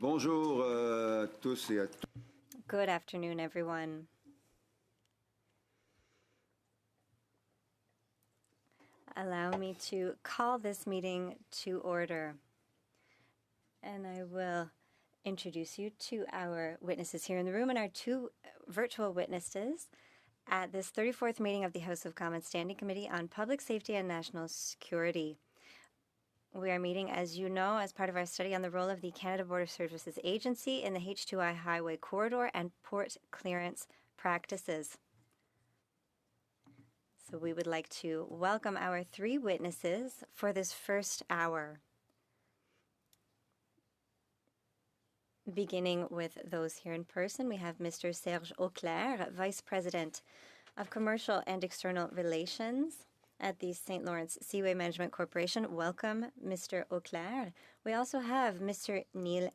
Bonjour tous et à tous. Good afternoon, everyone. Allow me to call this meeting to order. And I will introduce you to our witnesses here in the room and our two virtual witnesses at this 34th meeting of the House of Commons Standing Committee on Public Safety and National Security. We are meeting, as you know, as part of our study on the role of the Canada Border Services Agency in the H2I Highway Corridor and port clearance practices. So we would like to welcome our three witnesses for this first hour. Beginning with those here in person, we have Mr. Serge Auclair, Vice President of Commercial and External Relations at the St. Lawrence Seaway Management Corporation. Welcome, Mr. Auclair. We also have Mr. Neil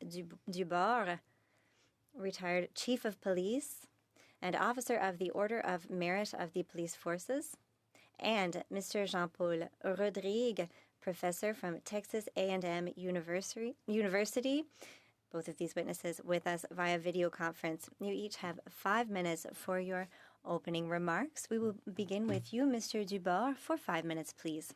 Dubord, retired Chief of Police and Officer of the Order of Merit of the Police Forces, and Mr. Jean-Paul Rodrigue, Professor from Texas A&M University. Both of these witnesses with us via video conference. You each have 5 minutes for your opening remarks. We will begin with you, Mr. Dubord, for 5 minutes, please.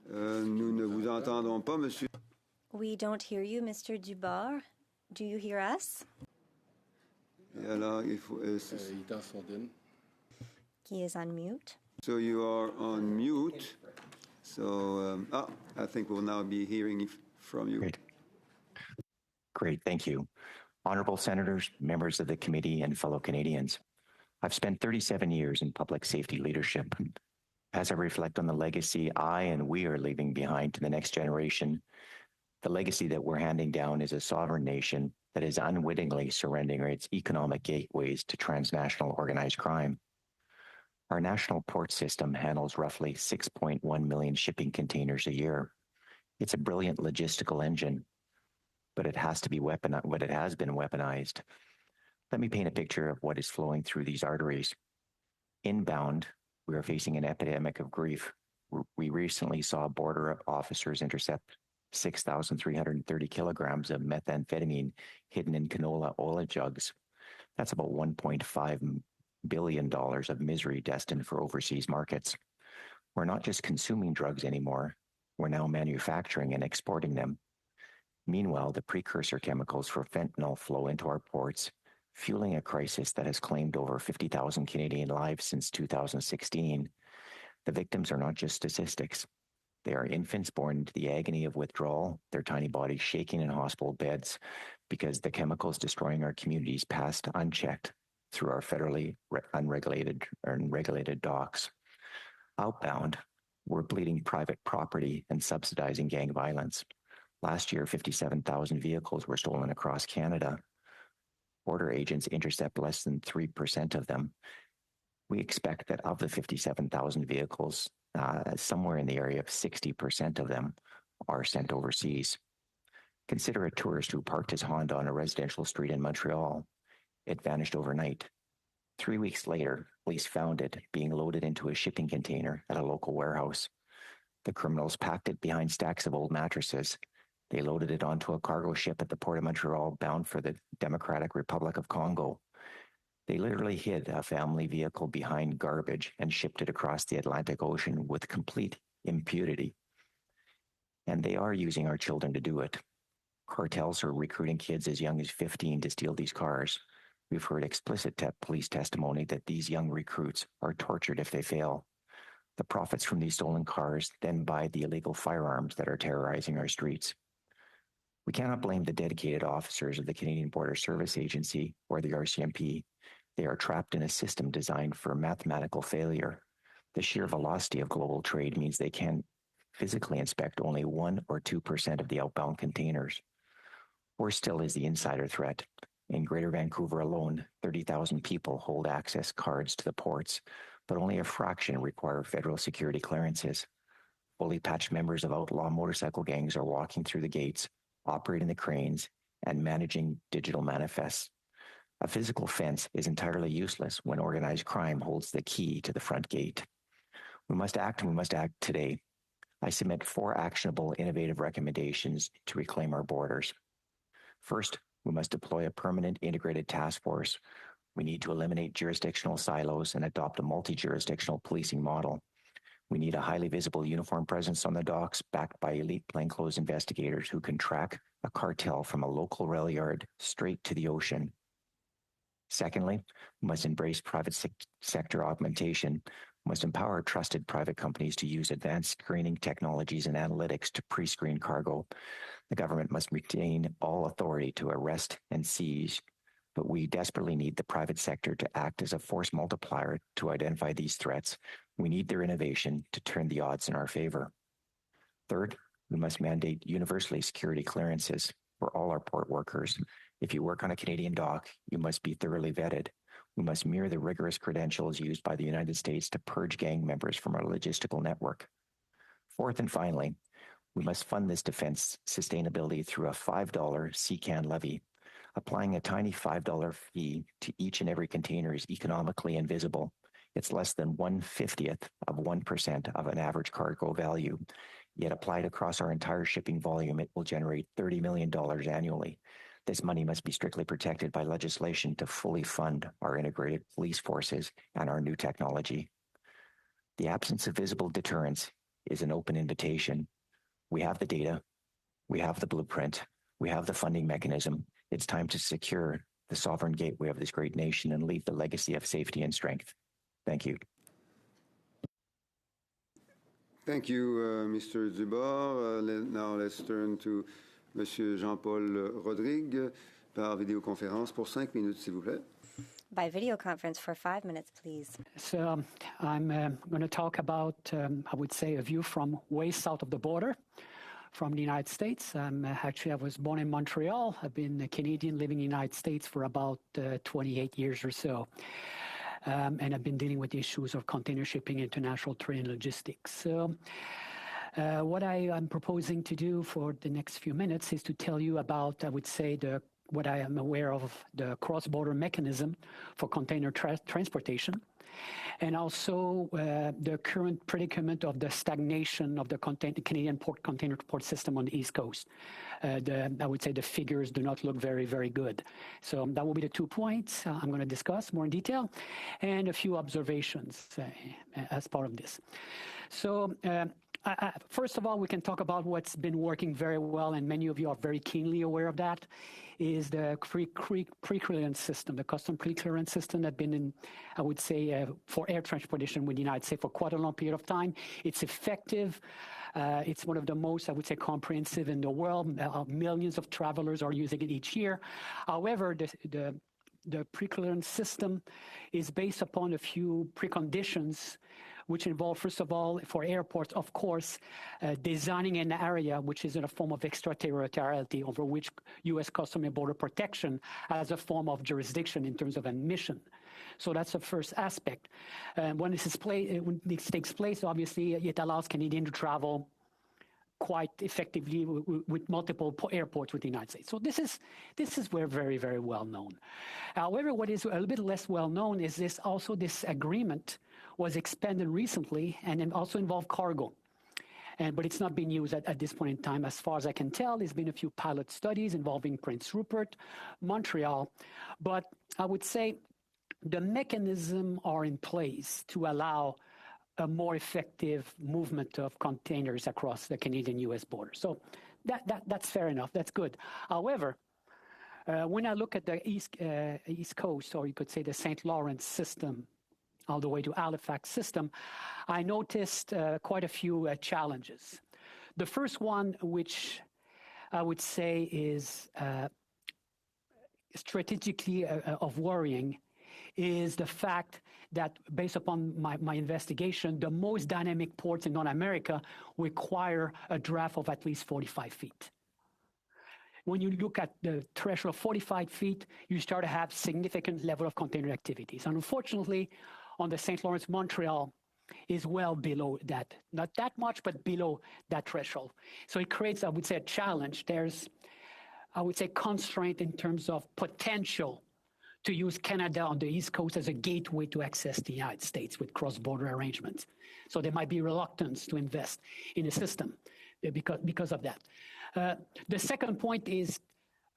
Nous ne vous entendons pas, monsieur. We don't hear you, Mr. Dubord. Do you hear us? Et alors, il faut, He is on mute. So you are on mute. So, I think we'll now be hearing from you. Great, thank you. Honorable Senators, members of the committee, and fellow Canadians, I've spent 37 years in public safety leadership. As I reflect on the legacy I and we are leaving behind to the next generation, the legacy that we're handing down is a sovereign nation that is unwittingly surrendering its economic gateways to transnational organized crime. Our national port system handles roughly 6.1 million shipping containers a year. It's a brilliant logistical engine, but it has been weaponized. Let me paint a picture of what is flowing through these arteries. Inbound, we are facing an epidemic of grief. We recently saw border officers intercept 6,330 kilograms of methamphetamine hidden in canola oil jugs. That's about $1.5 billion of misery destined for overseas markets. We're not just consuming drugs anymore. We're now manufacturing and exporting them. Meanwhile, the precursor chemicals for fentanyl flow into our ports, fueling a crisis that has claimed over 50,000 Canadian lives since 2016. The victims are not just statistics. They are infants born into the agony of withdrawal, their tiny bodies shaking in hospital beds because the chemicals destroying our communities passed unchecked through our federally unregulated or regulated docks. Outbound, we're bleeding private property and subsidizing gang violence. Last year, 57,000 vehicles were stolen across Canada. Border agents intercept less than 3% of them. We expect that of the 57,000 vehicles, somewhere in the area of 60% of them are sent overseas. Consider a tourist who parked his Honda on a residential street in Montreal. It vanished overnight. 3 weeks later, police found it being loaded into a shipping container at a local warehouse. The criminals packed it behind stacks of old mattresses. They loaded it onto a cargo ship at the Port of Montreal bound for the Democratic Republic of Congo. They literally hid a family vehicle behind garbage and shipped it across the Atlantic Ocean with complete impunity. And they are using our children to do it. Cartels are recruiting kids as young as 15 to steal these cars. We've heard explicit police testimony that these young recruits are tortured if they fail. The profits from these stolen cars then buy the illegal firearms that are terrorizing our streets. We cannot blame the dedicated officers of the Canadian Border Service Agency or the RCMP. They are trapped in a system designed for mathematical failure. The sheer velocity of global trade means they can physically inspect only 1 or 2% of the outbound containers. Worse still is the insider threat. In Greater Vancouver alone, 30,000 people hold access cards to the ports, but only a fraction require federal security clearances. Fully patched members of outlaw motorcycle gangs are walking through the gates, operating the cranes, and managing digital manifests. A physical fence is entirely useless when organized crime holds the key to the front gate. We must act, and we must act today. I submit 4 actionable, innovative recommendations to reclaim our borders. First, we must deploy a permanent integrated task force. We need to eliminate jurisdictional silos and adopt a multi-jurisdictional policing model. We need a highly visible uniform presence on the docks backed by elite plainclothes investigators who can track a cartel from a local rail yard straight to the ocean. Secondly, we must embrace private sector augmentation. We must empower trusted private companies to use advanced screening technologies and analytics to pre-screen cargo. The government must retain all authority to arrest and seize, but we desperately need the private sector to act as a force multiplier to identify these threats. We need their innovation to turn the odds in our favor. Third, we must mandate universally security clearances for all our port workers. If you work on a Canadian dock, you must be thoroughly vetted. We must mirror the rigorous credentials used by the United States to purge gang members from our logistical network. Fourth and finally, we must fund this defense sustainability through a $5 SECU levy. Applying a tiny $5 fee to each and every container is economically invisible. It's less than 1/50th of 1% of an average cargo value. Yet applied across our entire shipping volume, it will generate $30 million annually. This money must be strictly protected by legislation to fully fund our integrated police forces and our new technology. The absence of visible deterrence is an open invitation. We have the data, we have the blueprint, we have the funding mechanism. It's time to secure the sovereign gateway of this great nation and leave the legacy of safety and strength. Thank you. Thank you, Mr. Dubois. Now let's turn to Monsieur Jean-Paul Rodrigue par vidéoconférence pour 5 minutes, s'il vous plaît. By video conference for 5 minutes, please. So I'm going to talk about, I would say, a view from way south of the border, from the United States. Actually, I was born in Montreal. I've been a Canadian living in the United States for about 28 years or so. And I've been dealing with issues of container shipping, international trade, and logistics. So what I am proposing to do for the next few minutes is to tell you about, I would say, what I am aware of, the cross-border mechanism for container transportation, and also the current predicament of the stagnation of the Canadian container port system on the East Coast. I would say the figures do not look very, very good. So that will be the 2 points I'm going to discuss more in detail, and a few observations as part of this. So first of all, we can talk about what's been working very well, and many of you are very keenly aware of that, is the pre-clearance system, the custom pre-clearance system that's been in, I would say, for air transportation with the United States for quite a long period of time. It's effective. It's one of the most, I would say, comprehensive in the world. Millions of travelers are using it each year. However, the pre-clearance system is based upon a few preconditions, which involve, first of all, for airports, of course, designing an area which is in a form of extraterritoriality over which U.S. Customs and Border Protection has a form of jurisdiction in terms of admission. So that's the first aspect. When this takes place, obviously, it allows Canadians to travel quite effectively with multiple airports with the United States. So this is very, very well known. However, what is a little bit less well known is this agreement was expanded recently and then also involved cargo. But it's not being used at this point in time. As far as I can tell, there's been a few pilot studies involving Prince Rupert, Montreal. But I would say the mechanisms are in place to allow a more effective movement of containers across the Canadian-U.S. border. So that's fair enough. That's good. However, when I look at the East Coast, or you could say the St. Lawrence system, all the way to Halifax system, I noticed quite a few challenges. The first one, which I would say is strategically of worrying, is the fact that, based upon my investigation, the most dynamic ports in North America require a draft of at least 45 feet. When you look at the threshold of 45 feet, you start to have significant level of container activities. And unfortunately, on the St. Lawrence, Montreal is well below that. Not that much, but below that threshold. So it creates, I would say, a challenge. There's, I would say, constraint in terms of potential to use Canada on the East Coast as a gateway to access the United States with cross-border arrangements. So there might be reluctance to invest in a system because of that. The second point is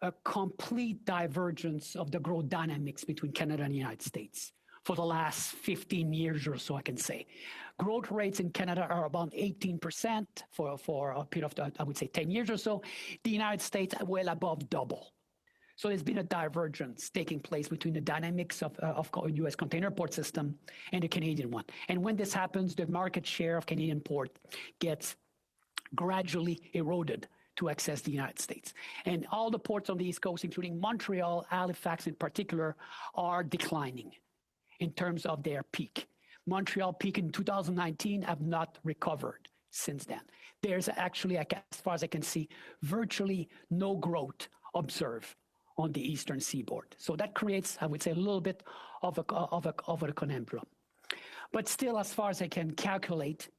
a complete divergence of the growth dynamics between Canada and the United States for the last 15 years or so, I can say. Growth rates in Canada are about 18% for a period of, I would say, 10 years or so. The United States are well above double. So there's been a divergence taking place between the dynamics of U.S. container port system and the Canadian one. And when this happens, the market share of Canadian port gets gradually eroded to access the United States. And all the ports on the East Coast, including Montreal, Halifax in particular, are declining in terms of their peak. Montreal peak in 2019 have not recovered since then. There's actually, as far as I can see, virtually no growth observed on the eastern seaboard. So that creates, I would say, a little bit of a conundrum. But still, as far as I can calculate,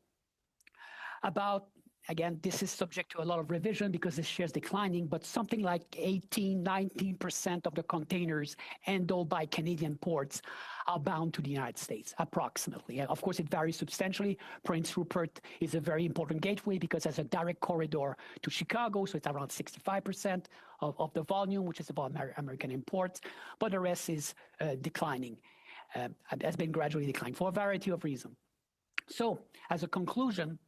about, again, this is subject to a lot of revision because this share is declining, but something like 18, 19% of the containers handled by Canadian ports are bound to the United States, approximately. And of course, it varies substantially. Prince Rupert is a very important gateway because there's a direct corridor to Chicago, so it's around 65% of the volume, which is about American imports, but the rest is declining, has been gradually declining for a variety of reasons. So, as a conclusion,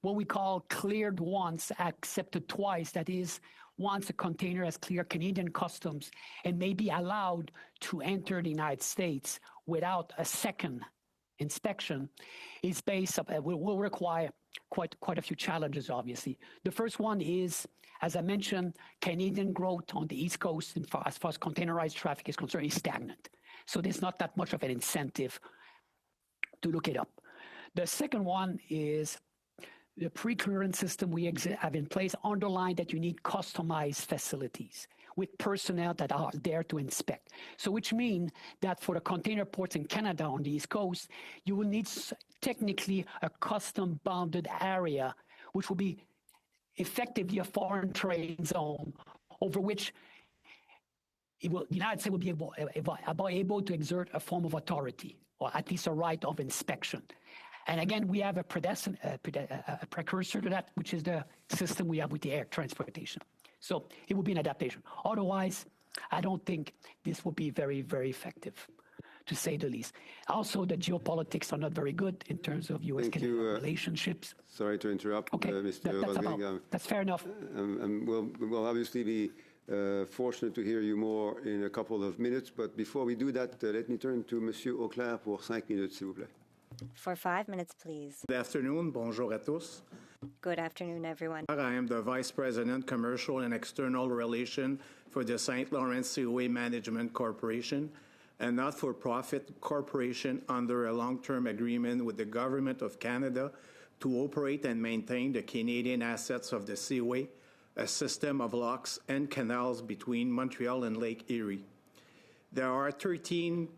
what we call cleared once, accepted twice, that is, once a container has cleared Canadian customs and may be allowed to enter the United States without a second inspection, is based up, will require quite a few challenges, obviously. The first one is, as I mentioned, Canadian growth on the East Coast, as far as containerized traffic is concerned, is stagnant. So there's not that much of an incentive to look it up. The second one is the pre-clearance system we have in place underline that you need customized facilities with personnel that are there to inspect. So which means that for the container ports in Canada on the East Coast, you will need technically a custom bounded area, which will be effectively a foreign trade zone over which the United States will be able to exert a form of authority, or at least a right of inspection. And again, we have a precursor to that, which is the system we have with the air transportation. So it will be an adaptation. Otherwise, I don't think this will be very, very effective, to say the least. Also, the geopolitics are not very good in terms of U.S.-Canadian relationships. Sorry to interrupt, okay, Mr. Rodrigue. That's fair enough. We'll obviously be fortunate to hear you more in a couple of minutes. But before we do that, let me turn to Monsieur Auclair pour 5 minutes, s'il vous plaît. For 5 minutes, please. Good afternoon. Bonjour à tous. Good afternoon, everyone. I am the Vice President, Commercial and External Relations for the St. Lawrence Seaway Management Corporation, a not-for-profit corporation under a long-term agreement with the Government of Canada to operate and maintain the Canadian assets of the Seaway, a system of locks and canals between Montreal and Lake Erie. There are 13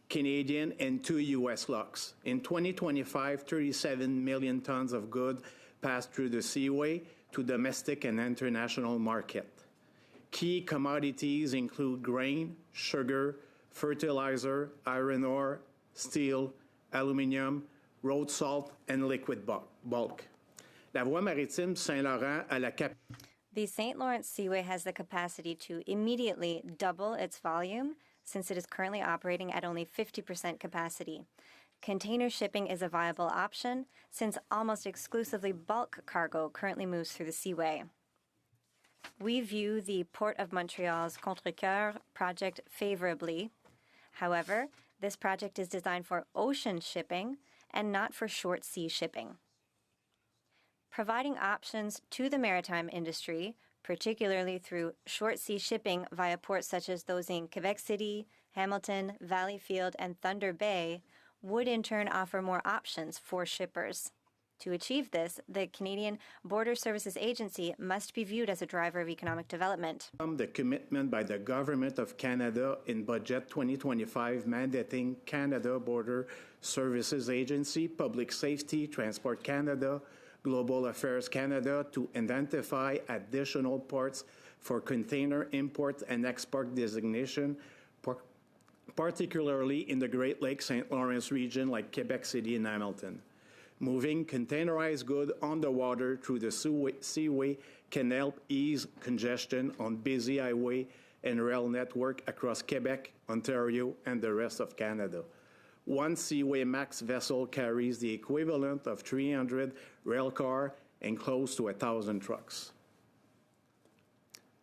Canadian and 2 U.S. locks. In 2025, 37 million tons of goods passed through the Seaway to domestic and international market. Key commodities include grain, sugar, fertilizer, iron ore, steel, aluminum, road salt, and liquid bulk. La voie maritime Saint-Laurent a la cap. The St. Lawrence Seaway has the capacity to immediately double its volume, since it is currently operating at only 50% capacity. Container shipping is a viable option, since almost exclusively bulk cargo currently moves through the Seaway. We view the Port of Montreal's Contrecoeur project favorably. However, this project is designed for ocean shipping and not for short sea shipping. Providing options to the maritime industry, particularly through short sea shipping via ports such as those in Quebec City, Hamilton, Valleyfield, and Thunder Bay, would in turn offer more options for shippers. To achieve this, the Canadian Border Services Agency must be viewed as a driver of economic development. The commitment by the Government of Canada in Budget 2025 mandating Canada Border Services Agency, Public Safety, Transport Canada, Global Affairs Canada to identify additional ports for container import and export designation particularly in the Great Lakes St. Lawrence region like Quebec City and Hamilton. Moving containerized goods on the water through the seaway can help ease congestion on busy highway and rail network across Quebec, Ontario, and the rest of Canada. One Seaway Max vessel carries the equivalent of 300 rail cars and close to 1,000 trucks.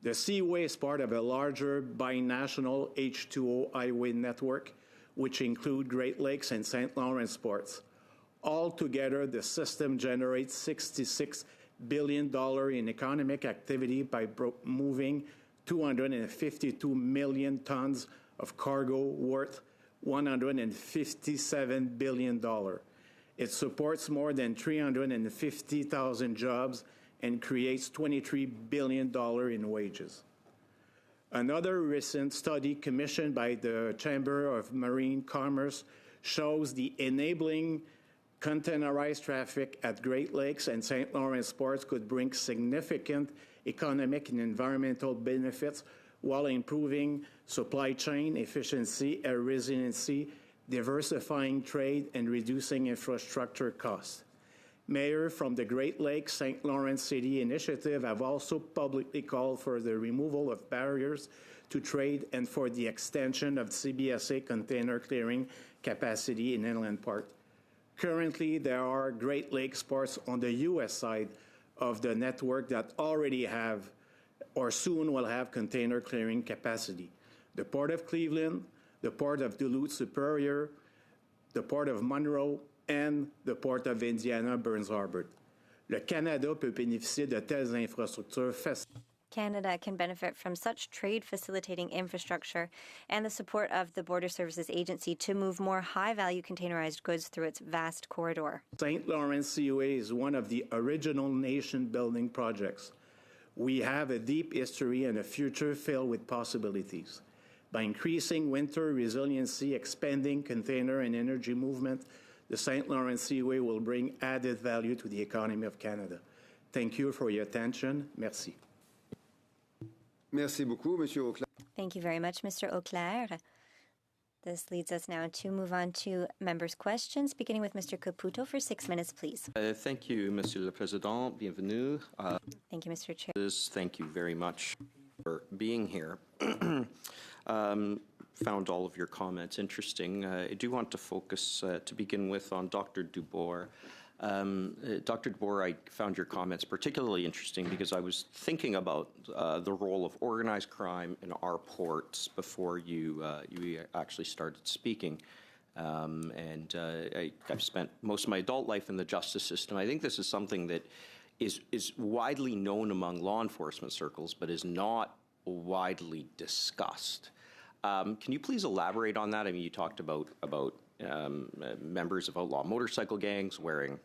The Seaway is part of a larger binational H2O highway network, which include Great Lakes and St. Lawrence ports. Altogether, the system generates $66 billion in economic activity by moving 252 million tons of cargo worth $157 billion. It supports more than 350,000 jobs and creates $23 billion in wages. Another recent study commissioned by the Chamber of Marine Commerce shows the enabling containerized traffic at Great Lakes and St. Lawrence ports could bring significant economic and environmental benefits while improving supply chain efficiency and resiliency, diversifying trade, and reducing infrastructure costs. Mayors from the Great Lakes St. Lawrence City Initiative have also publicly called for the removal of barriers to trade and for the extension of CBSA container clearing capacity in inland port. Currently, there are Great Lakes ports on the U.S. side of the network that already have or soon will have container clearing capacity. The Port of Cleveland, the Port of Duluth Superior, the Port of Monroe, and the Port of Indiana Burns Harbor. Le Canada peut bénéficier de telles infrastructures facilitées. Canada can benefit from such trade-facilitating infrastructure and the support of the Border Services Agency to move more high-value containerized goods through its vast corridor. St. Lawrence Seaway is one of the original nation-building projects. We have a deep history and a future filled with possibilities. By increasing winter resiliency, expanding container and energy movement, the St. Lawrence Seaway will bring added value to the economy of Canada. Thank you for your attention. Merci. Merci beaucoup, Monsieur Auclair. Thank you very much, Mr. Auclair. This leads us now to move on to members' questions, beginning with Mr. Caputo for 6 minutes, please. Thank you, Monsieur le Président. Bienvenue. Thank you, Mr. Chair. Thank you very much for being here. Found all of your comments interesting. I do want to focus, to begin with, on Dr. Dubois. Dr. Dubois, I found your comments particularly interesting because I was thinking about the role of organized crime in our ports before you actually started speaking. I've spent most of my adult life in the justice system. I think this is something that is widely known among law enforcement circles, but is not widely discussed. Can you please elaborate on that? I mean, you talked about members of outlaw motorcycle gangs wearing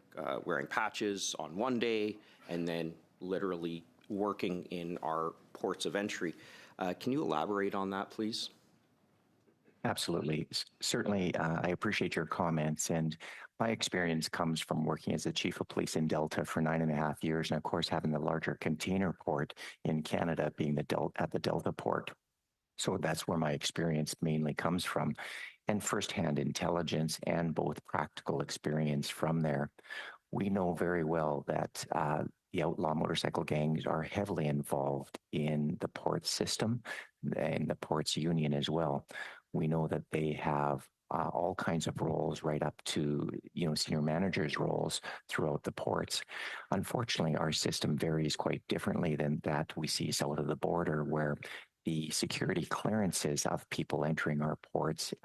patches on one day and then literally working in our ports of entry. Can you elaborate on that, please? Absolutely. Certainly, I appreciate your comments. And my experience comes from working as the chief of police in Delta for 9.5 years, and of course, having the larger container port in Canada being at the Delta port. So that's where my experience mainly comes from, and firsthand intelligence and both practical experience from there. We know very well that the outlaw motorcycle gangs are heavily involved in the port system and the ports union as well. We know that they have all kinds of roles right up to, senior managers' roles throughout the ports. Unfortunately, our system varies quite differently than that we see south of the border, where the security clearances of people entering our ports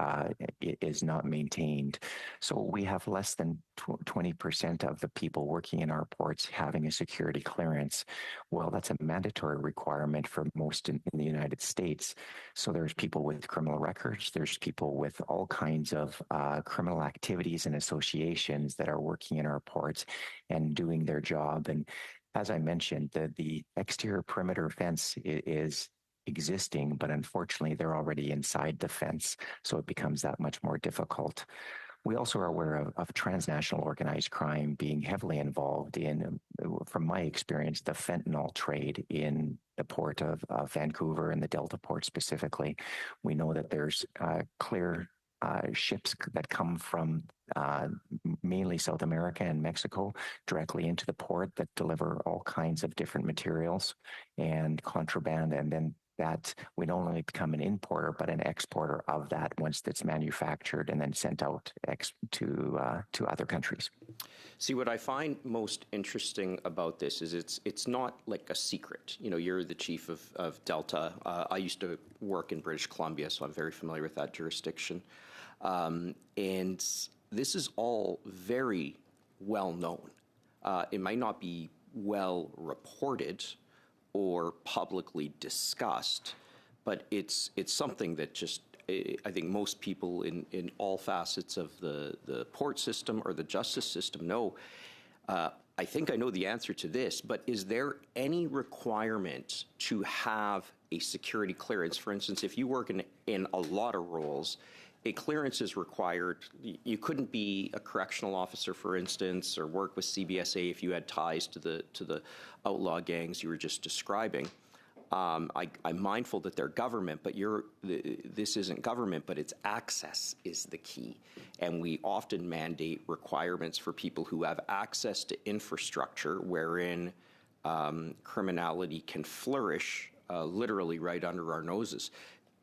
is not maintained. So we have less than 20% of the people working in our ports having a security clearance. Well, that's a mandatory requirement for most in the United States. So there's people with criminal records, there's people with all kinds of criminal activities and associations that are working in our ports and doing their job. And as I mentioned, the exterior perimeter fence is existing, but unfortunately they're already inside the fence, so it becomes that much more difficult. We also are aware of transnational organized crime being heavily involved in, from my experience, the fentanyl trade in the port of Vancouver and the Delta port specifically. We know that there's clear ships that come from mainly South America and Mexico directly into the port that deliver all kinds of different materials and contraband, and then that we not only become an importer but an exporter of that once it's manufactured and then sent out to other countries. See, what I find most interesting about this is it's not like a secret. You know, you're the chief of Delta. I used to work in British Columbia, so I'm very familiar with that jurisdiction. And this is all very well known. It might not be well reported or publicly discussed, but it's something that just, I think most people in all facets of the port system or the justice system know. I think I know the answer to this, but is there any requirement to have a security clearance? For instance, if you work in a lot of roles, a clearance is required. You couldn't be a correctional officer, for instance, or work with CBSA if you had ties to the outlaw gangs you were just describing. I'm mindful that they're government, but this isn't government, but its access is the key. And we often mandate requirements for people who have access to infrastructure wherein criminality can flourish literally right under our noses.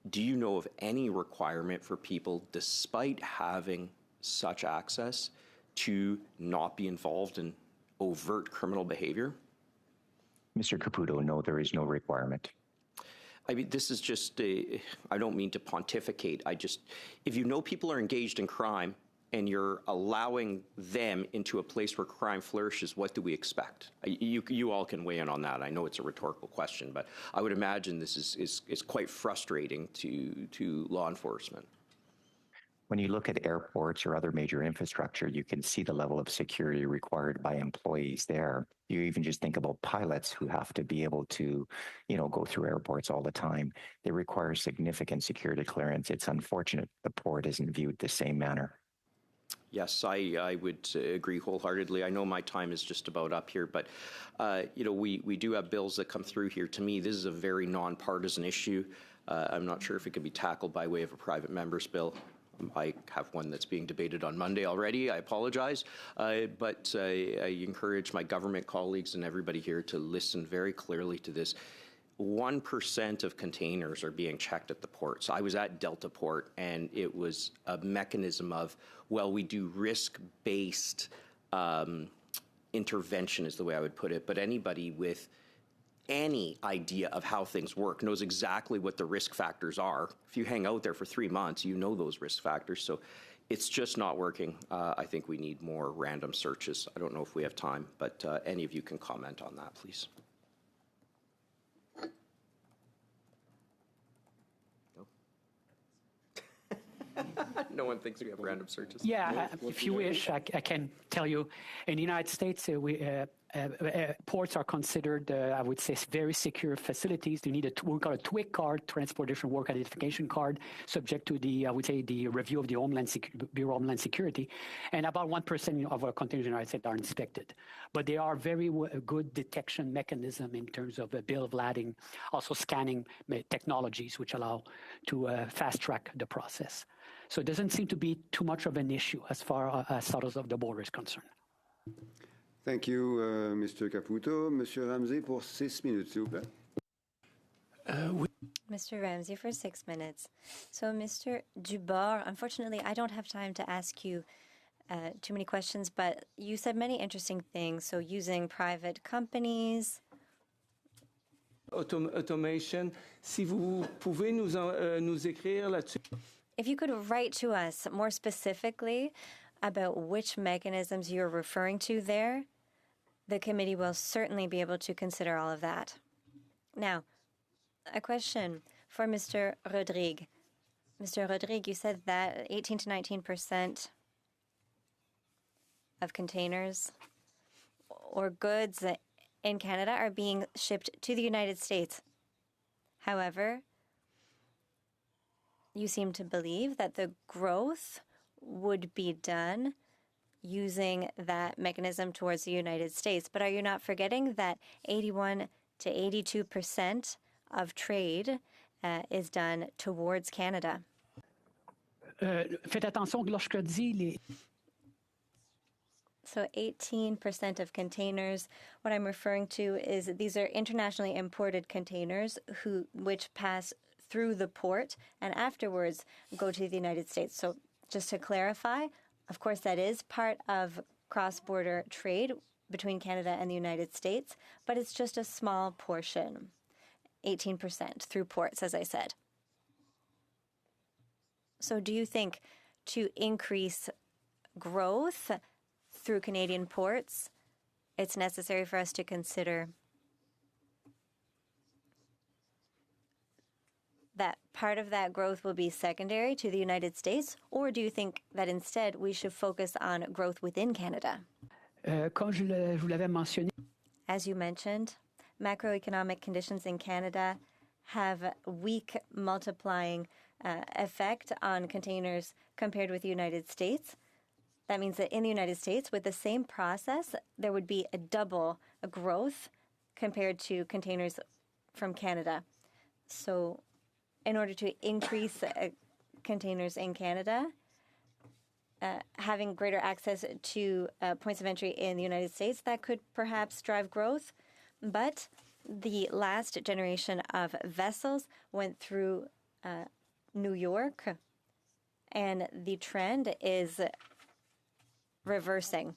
Do you know of any requirement for people, despite having such access, to not be involved in overt criminal behavior? Mr. Caputo, no, there is no requirement. I mean, this is just, I don't mean to pontificate. If you know people are engaged in crime and you're allowing them into a place where crime flourishes, what do we expect? You all can weigh in on that. I know it's a rhetorical question, but I would imagine this is quite frustrating to law enforcement. When you look at airports or other major infrastructure, you can see the level of security required by employees there. You even just think about pilots who have to be able to, go through airports all the time. They require significant security clearance. It's unfortunate the port isn't viewed the same manner. Yes, I would agree wholeheartedly. I know my time is just about up here, but we do have bills that come through here. To me, this is a very nonpartisan issue. I'm not sure if it could be tackled by way of a private member's bill. I have one that's being debated on Monday already. I apologize. But I encourage my government colleagues and everybody here to listen very clearly to this. 1% of containers are being checked at the ports. I was at Delta Port, and it was a mechanism of, we do risk-based intervention is the way I would put it, but anybody with any idea of how things work knows exactly what the risk factors are. If you hang out there for 3 months, you know those risk factors. So it's just not working. I think we need more random searches. I don't know if we have time, but any of you can comment on that, please. No one thinks we have random searches. Yeah, if you wish, I can tell you, in the United States, ports are considered, I would say, very secure facilities. They need we call a TWIC card, Transportation Work Identification Card, subject to the, I would say, the review of the Bureau of Homeland Security. And about 1% of our containers in the United States are inspected. But they are very good detection mechanism in terms of bill of lading, also scanning technologies, which allow to fast track the process. So it doesn't seem to be too much of an issue as far as south of the border is concerned. Thank you, Mr. Caputo. Monsieur Ramsey, pour 6 minutes, s'il vous plaît. Mr. Ramsey for 6 minutes. So, Mr. Dubord, unfortunately, I don't have time to ask you too many questions, but you said many interesting things. So, using private companies. Automation. Si vous pouvez nous écrire là-dessus. If you could write to us more specifically about which mechanisms you're referring to there, the committee will certainly be able to consider all of that. Now, a question for Mr. Rodrigue. Mr. Rodrigue, you said that 18 to 19% of containers or goods in Canada are being shipped to the United States. However, you seem to believe that the growth would be done using that mechanism towards the United States. But are you not forgetting that 81 to 82% of trade is done towards Canada? Faites attention que lorsque je dis les... So 18% of containers, what I'm referring to is these are internationally imported containers which pass through the port and afterwards go to the United States. So just to clarify, of course, that is part of cross-border trade between Canada and the United States, but it's just a small portion, 18% through ports, as I said. So do you think to increase growth through Canadian ports, it's necessary for us to consider that part of that growth will be secondary to the United States, or do you think that instead we should focus on growth within Canada? Comme je vous l'avais mentionné, as you mentioned, macroeconomic conditions in Canada have weak multiplying effect on containers compared with the United States. That means that in the United States, with the same process, there would be a double growth compared to containers from Canada. So in order to increase containers in Canada, having greater access to points of entry in the United States, that could perhaps drive growth. But the last generation of vessels went through New York, and the trend is reversing.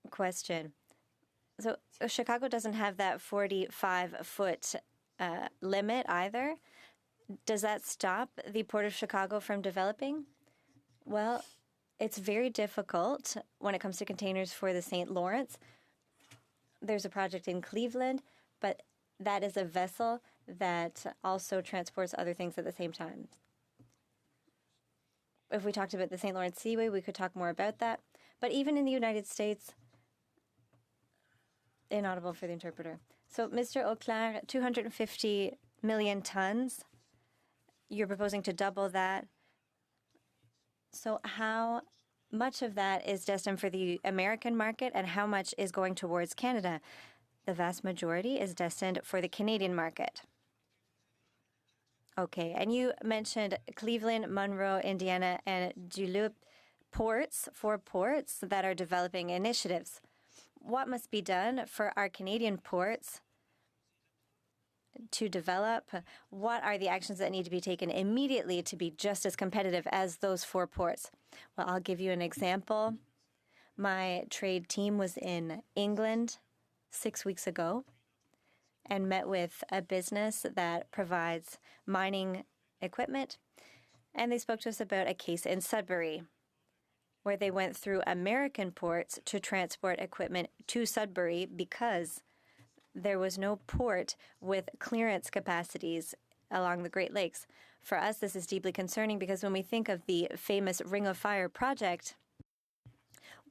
Question. So Chicago doesn't have that 45-foot limit either. Does that stop the Port of Chicago from developing? Well, it's very difficult when it comes to containers for the St. Lawrence. There's a project in Cleveland, but that is a vessel that also transports other things at the same time. If we talked about the St. Lawrence Seaway, we could talk more about that. But even in the United States, inaudible for the interpreter. So, Mr. Auclair, 250 million tons. You're proposing to double that. So how much of that is destined for the American market and how much is going towards Canada? The vast majority is destined for the Canadian market. Okay, and you mentioned Cleveland, Monroe, Indiana, and Duluth ports, 4 ports that are developing initiatives. What must be done for our Canadian ports to develop? What are the actions that need to be taken immediately to be just as competitive as those 4 ports? Well, I'll give you an example. My trade team was in England 6 weeks ago and met with a business that provides mining equipment. And they spoke to us about a case in Sudbury where they went through American ports to transport equipment to Sudbury because there was no port with clearance capacities along the Great Lakes. For us, this is deeply concerning because when we think of the famous Ring of Fire project,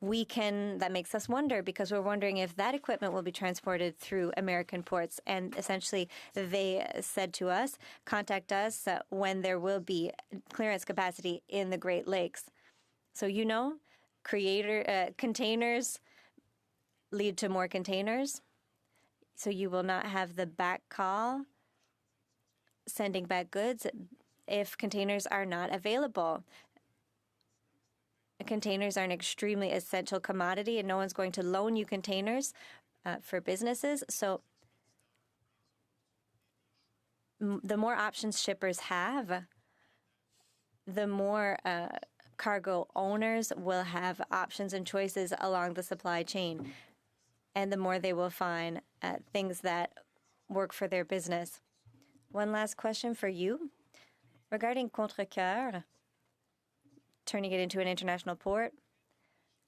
that makes us wonder because we're wondering if that equipment will be transported through American ports. And essentially, they said to us, contact us when there will be clearance capacity in the Great Lakes. So, containers lead to more containers. So you will not have the back call sending back goods if containers are not available. Containers are an extremely essential commodity, and no one's going to loan you containers for businesses. So the more options shippers have, the more cargo owners will have options and choices along the supply chain, and the more they will find things that work for their business. One last question for you. Regarding Contrecoeur, turning it into an international port,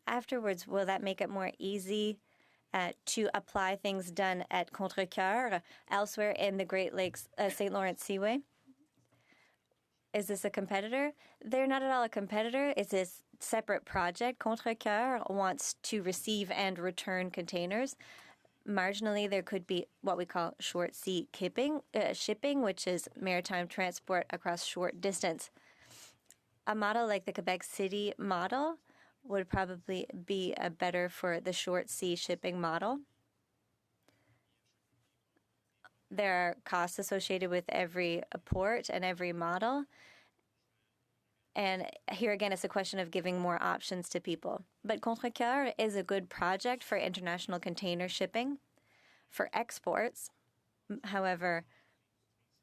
afterwards, will that make it more easy to apply things done at Contrecoeur elsewhere in the Great Lakes, St. Lawrence Seaway? Is this a competitor? They're not at all a competitor. It's a separate project. Contrecoeur wants to receive and return containers. Marginally, there could be what we call short sea shipping, which is maritime transport across short distance. A model like the Quebec City model would probably be better for the short sea shipping model. There are costs associated with every port and every model. And here again, it's a question of giving more options to people. But Contrecoeur is a good project for international container shipping, for exports. However,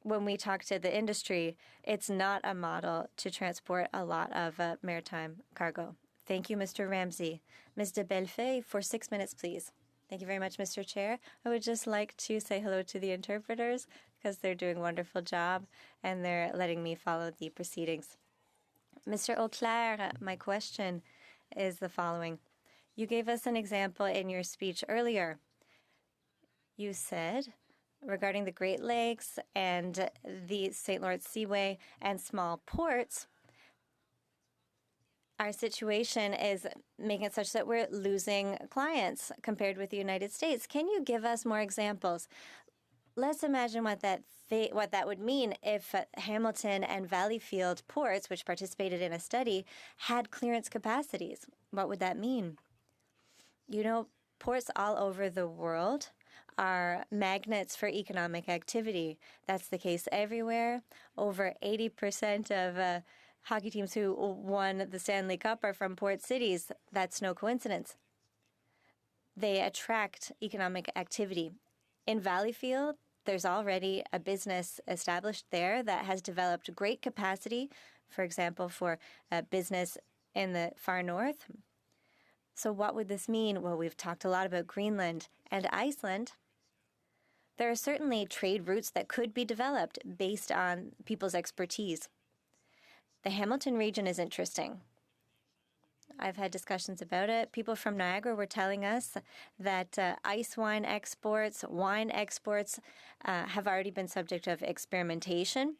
when we talk to the industry, it's not a model to transport a lot of maritime cargo. Thank you, Mr. Ramsey. Ms. de Bellefeuille, for 6 minutes, please. Thank you very much, Mr. Chair. I would just like to say hello to the interpreters because they're doing a wonderful job and they're letting me follow the proceedings. Mr. Auclair, my question is the following. You gave us an example in your speech earlier. You said, regarding the Great Lakes and the St. Lawrence Seaway and small ports, our situation is making it such that we're losing clients compared with the United States. Can you give us more examples? Let's imagine what that would mean if Hamilton and Valleyfield ports, which participated in a study, had clearance capacities. What would that mean? You know, ports all over the world are magnets for economic activity. That's the case everywhere. Over 80% of hockey teams who won the Stanley Cup are from port cities. That's no coincidence. They attract economic activity. In Valleyfield, there's already a business established there that has developed great capacity, for example, for business in the far north. So what would this mean? Well, we've talked a lot about Greenland and Iceland. There are certainly trade routes that could be developed based on people's expertise. The Hamilton region is interesting. I've had discussions about it. People from Niagara were telling us that ice wine exports have already been subject of experimentation,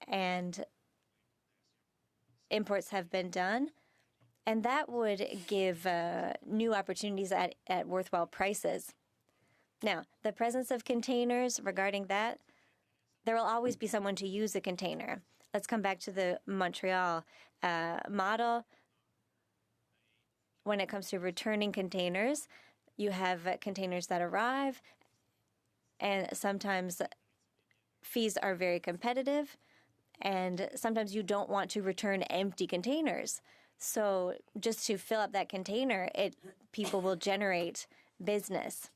and imports have been done. And that would give new opportunities at worthwhile prices. Now, the presence of containers, regarding that, there will always be someone to use a container. Let's come back to the Montreal model. When it comes to returning containers, you have containers that arrive, and sometimes fees are very competitive, and sometimes you don't want to return empty containers. So just to fill up that container, people will generate business.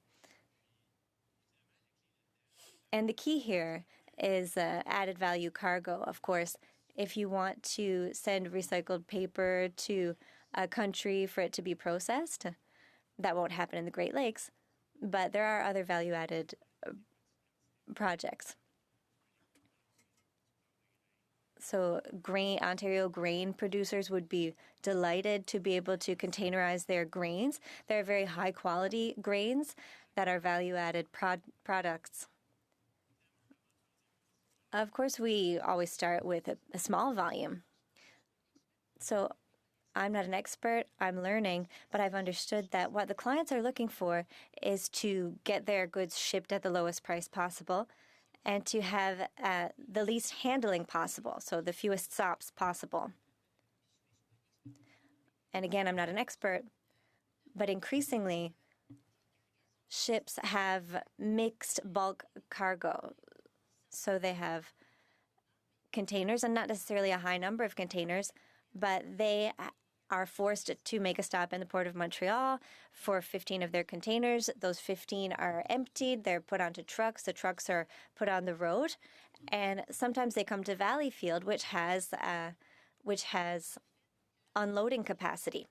And the key here is added value cargo, of course. If you want to send recycled paper to a country for it to be processed, that won't happen in the Great Lakes, but there are other value-added projects. So Ontario grain producers would be delighted to be able to containerize their grains. They're very high-quality grains that are value-added products. Of course, we always start with a small volume. So I'm not an expert, I'm learning, but I've understood that what the clients are looking for is to get their goods shipped at the lowest price possible and to have the least handling possible, so the fewest stops possible. And again, I'm not an expert, but increasingly, ships have mixed bulk cargo. So they have containers, and not necessarily a high number of containers, but they are forced to make a stop in the Port of Montreal for 15 of their containers. Those 15 are emptied. They're put onto trucks. The trucks are put on the road. And sometimes they come to Valleyfield, which has unloading capacity.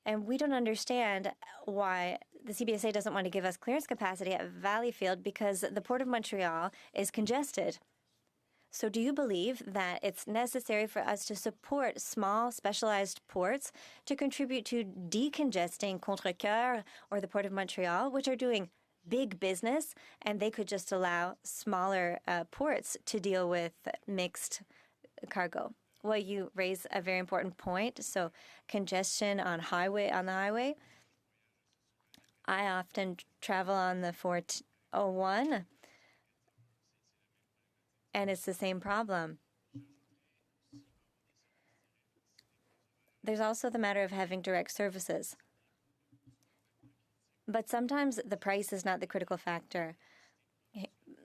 And we don't understand why the CBSA doesn't want to give us clearance capacity at Valleyfield because the Port of Montreal is congested. So do you believe that it's necessary for us to support small, specialized ports to contribute to decongesting Contrecoeur or the Port of Montreal, which are doing big business, and they could just allow smaller ports to deal with mixed cargo? Well, you raise a very important point. So congestion on the highway. I often travel on the 401, and it's the same problem. There's also the matter of having direct services. But sometimes the price is not the critical factor.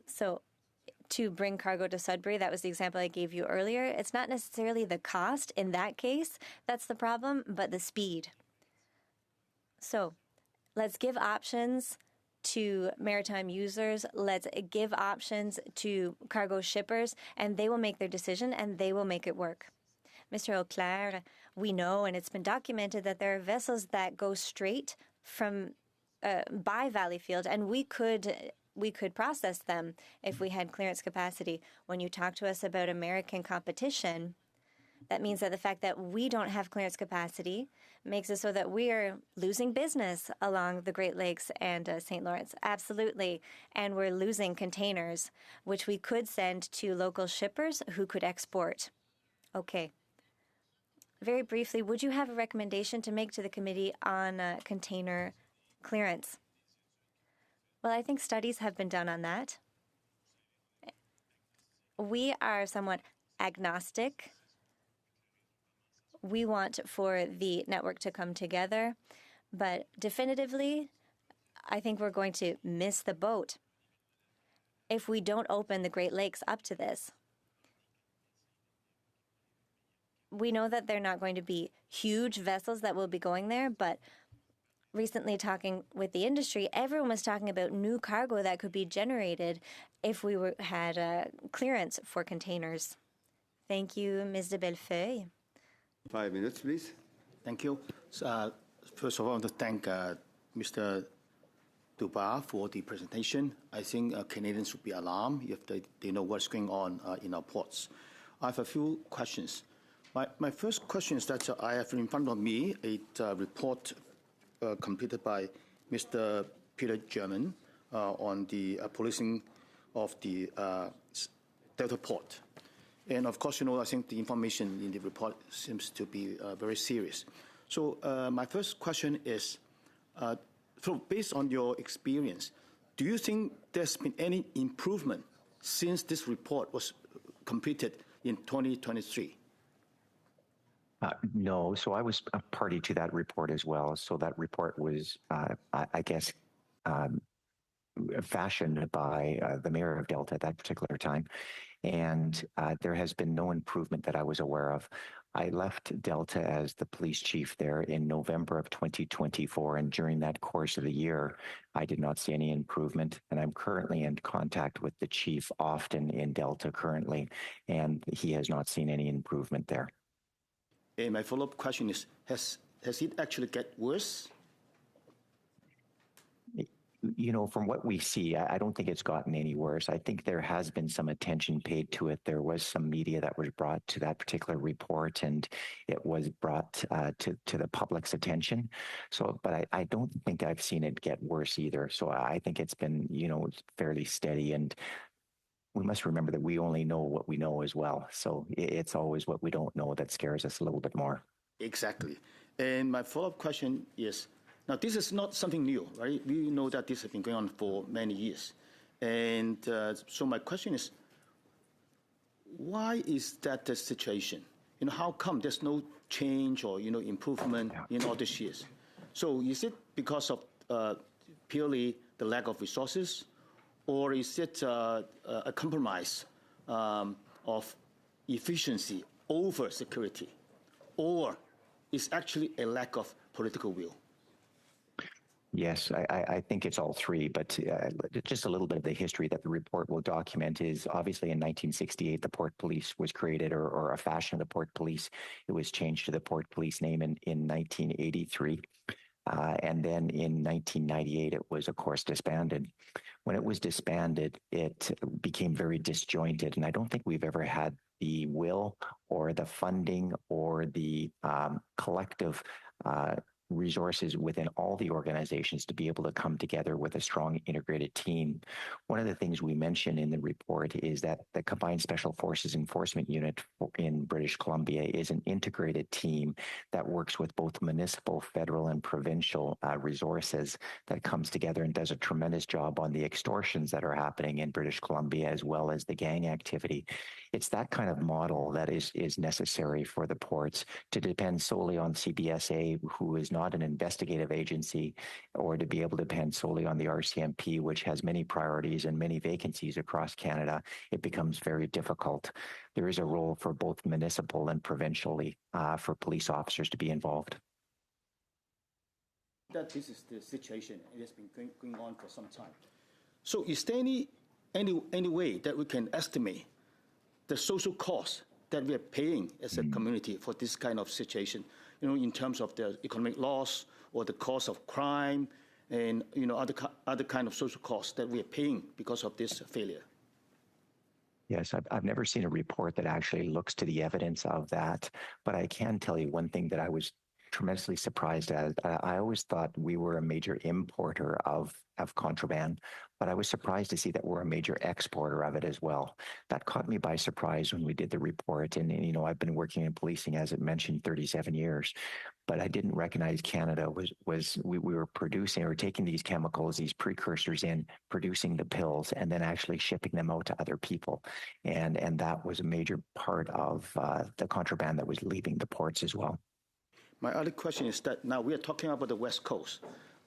So to bring cargo to Sudbury, that was the example I gave you earlier, it's not necessarily the cost in that case that's the problem, but the speed. So let's give options to maritime users. Let's give options to cargo shippers, and they will make their decision and they will make it work. Mr. Auclair, we know, and it's been documented, that there are vessels that go straight from by Valleyfield, and we could process them if we had clearance capacity. When you talk to us about American competition, that means that the fact that we don't have clearance capacity makes it so that we are losing business along the Great Lakes and St. Lawrence. Absolutely. And we're losing containers, which we could send to local shippers who could export. Okay. Very briefly, would you have a recommendation to make to the committee on container clearance? Well, I think studies have been done on that. We are somewhat agnostic. We want for the network to come together, but definitively, I think we're going to miss the boat if we don't open the Great Lakes up to this. We know that they're not going to be huge vessels that will be going there, but recently talking with the industry, everyone was talking about new cargo that could be generated if we had clearance for containers. Thank you, Ms. de Bellefeuille. 5 minutes, please. Thank you. First of all, I want to thank Mr. Dubois for the presentation. I think Canadians should be alarmed if they know what's going on in our ports. I have a few questions. My first question is that I have in front of me a report completed by Mr. Peter German on the policing of the Delta Port. And of course, I think the information in the report seems to be very serious. So my first question is, so based on your experience, do you think there's been any improvement since this report was completed in 2023? No, so I was a party to that report as well. So that report was, I guess, fashioned by the mayor of Delta at that particular time. And there has been no improvement that I was aware of. I left Delta as the police chief there in November of 2024. And during that course of the year, I did not see any improvement. And I'm currently in contact with the chief often in Delta currently, and he has not seen any improvement there. And my follow-up question is, has it actually get worse? From what we see, I don't think it's gotten any worse. I think there has been some attention paid to it. There was some media that was brought to that particular report, and it was brought to the public's attention. So, but I don't think I've seen it get worse either. So I think it's been, fairly steady. And we must remember that we only know what we know as well. So it's always what we don't know that scares us a little bit more. Exactly. And my follow-up question is, now this is not something new, right? We know that this has been going on for many years. And so my question is, why is that the situation? How come there's no change or, improvement in all these years? So is it because of purely the lack of resources? Or is it a compromise of efficiency over security? Or is actually a lack of political will? Yes, I think it's all three, but just a little bit of the history that the report will document is obviously in 1968, the Port Police was created, or a fashion of the Port Police. It was changed to the Port Police name in 1983. And then in 1998, it was, of course, disbanded. When it was disbanded, it became very disjointed. And I don't think we've ever had the will or the funding or the collective resources within all the organizations to be able to come together with a strong integrated team. One of the things we mention in the report is that the Combined Special Forces Enforcement Unit in British Columbia is an integrated team that works with both municipal, federal, and provincial resources that comes together and does a tremendous job on the extortions that are happening in British Columbia, as well as the gang activity. It's that kind of model that is necessary for the ports. To depend solely on CBSA, who is not an investigative agency, or to be able to depend solely on the RCMP, which has many priorities and many vacancies across Canada, it becomes very difficult. There is a role for both municipal and provincially for police officers to be involved. That this is the situation. It has been going on for some time. So is there any way that we can estimate the social cost that we are paying as a community for this kind of situation, in terms of the economic loss or the cost of crime and, other kind of social costs that we are paying because of this failure? Yes, I've never seen a report that actually looks to the evidence of that, but I can tell you one thing that I was tremendously surprised at. I always thought we were a major importer of contraband, but I was surprised to see that we're a major exporter of it as well. That caught me by surprise when we did the report. And I've been working in policing, as it mentioned, 37 years, but I didn't recognize Canada we were producing or taking these chemicals, these precursors in, producing the pills, and then actually shipping them out to other people. And that was a major part of the contraband that was leaving the ports as well. My other question is that now we are talking about the West Coast.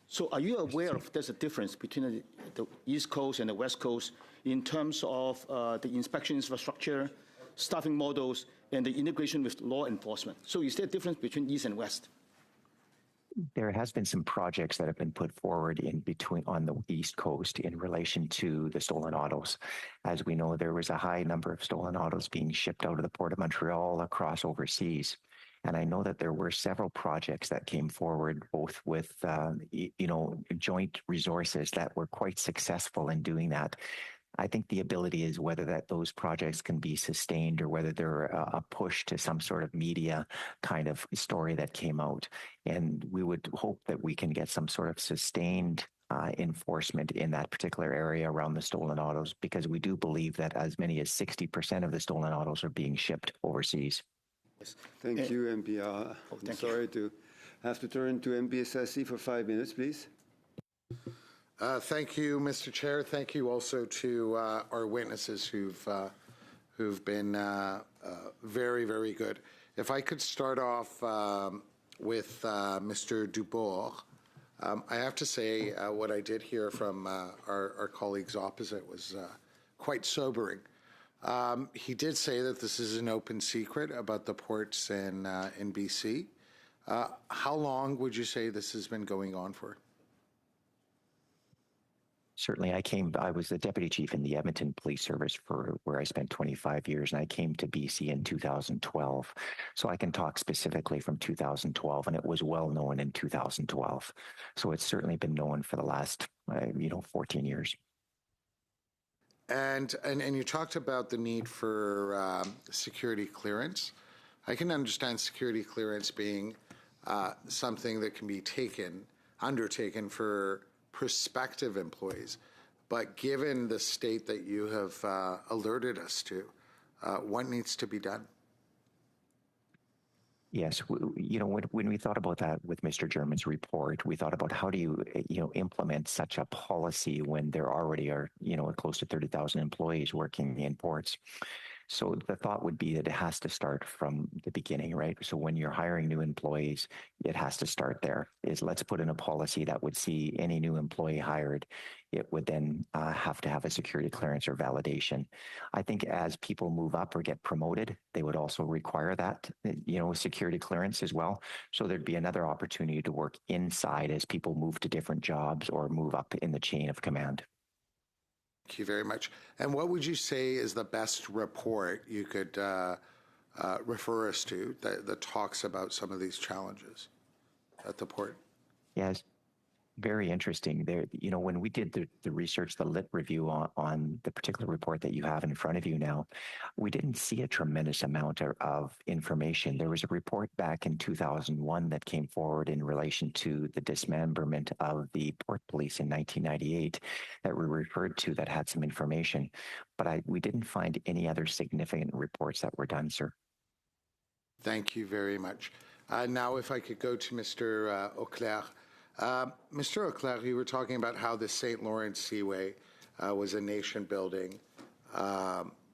So are you aware of there's a difference between the East Coast and the West Coast in terms of the inspection infrastructure, staffing models, and the integration with law enforcement? So is there a difference between East and West? There has been some projects that have been put forward on the East Coast in relation to the stolen autos. As we know, there was a high number of stolen autos being shipped out of the Port of Montreal across overseas. And I know that there were several projects that came forward, both with, joint resources that were quite successful in doing that. I think the ability is whether those projects can be sustained or whether they're a push to some sort of media kind of story that came out. And we would hope that we can get some sort of sustained enforcement in that particular area around the stolen autos, because we do believe that as many as 60% of the stolen autos are being shipped overseas. Thank you, MP. I'm sorry to have to turn to MP Sassy for 5 minutes, please. Thank you, Mr. Chair. Thank you also to our witnesses who've been very, very good. If I could start off with Mr. Dubois, I have to say what I did hear from our colleagues opposite was quite sobering. He did say that this is an open secret about the ports in BC. How long would you say this has been going on for? Certainly, I was the deputy chief in the Edmonton Police Service where I spent 25 years, and I came to BC in 2012. So I can talk specifically from 2012, and it was well known in 2012. So it's certainly been known for the last, 14 years. And you talked about the need for security clearance. I can understand security clearance being something that can be undertaken for prospective employees, but given the state that you have alerted us to, what needs to be done? Yes, when we thought about that with Mr. German's report, we thought about how do you implement such a policy when there already are, close to 30,000 employees working in ports. So the thought would be that it has to start from the beginning, right? So when you're hiring new employees, it has to start there. Let's put in a policy that would see any new employee hired, it would then have to have a security clearance or validation. I think as people move up or get promoted, they would also require that, security clearance as well. So there'd be another opportunity to work inside as people move to different jobs or move up in the chain of command. Thank you very much. And what would you say is the best report you could refer us to that talks about some of these challenges at the port? Yes. Very interesting. There, when we did the research, the lit review on the particular report that you have in front of you now, we didn't see a tremendous amount of information. There was a report back in 2001 that came forward in relation to the dismemberment of the port police in 1998 that we referred to that had some information, but we didn't find any other significant reports that were done, sir. Thank you very much. Now, if I could go to Mr. Auclair. Mr. Auclair, you were talking about how the St. Lawrence Seaway was a nation-building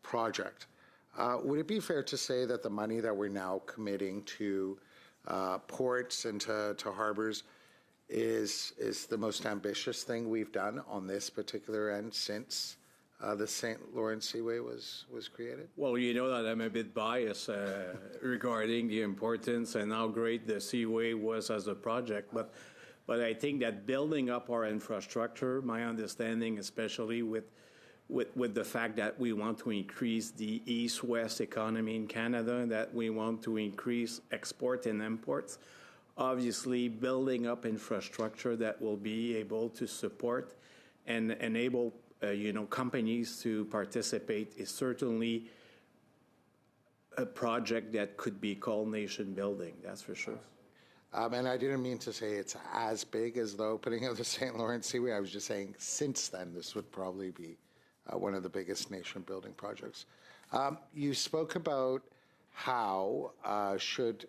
project. Would it be fair to say that the money that we're now committing to ports and to harbors is the most ambitious thing we've done on this particular end since the St. Lawrence Seaway was created? Well, you know that I'm a bit biased regarding the importance and how great the Seaway was as a project, but I think that building up our infrastructure, my understanding, especially with the fact that we want to increase the east-west economy in Canada, that we want to increase export and imports, obviously building up infrastructure that will be able to support and enable companies to participate is certainly a project that could be called nation building, that's for sure. And I didn't mean to say it's as big as the opening of the St. Lawrence Seaway. I was just saying since then, this would probably be one of the biggest nation-building projects. You spoke about how should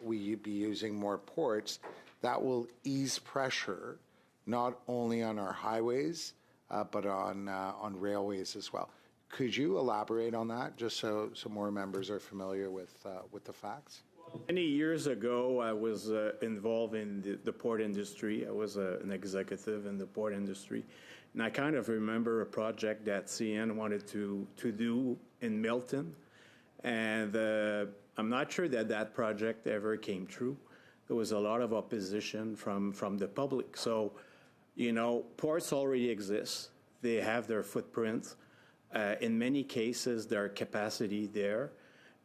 we be using more ports, that will ease pressure not only on our highways, but on railways as well. Could you elaborate on that, just so more members are familiar with the facts? Many years ago, I was involved in the port industry. I was an executive in the port industry. And I kind of remember a project that CN wanted to do in Milton. And I'm not sure that project ever came true. There was a lot of opposition from the public. So, ports already exist. They have their footprint. In many cases, their capacity there.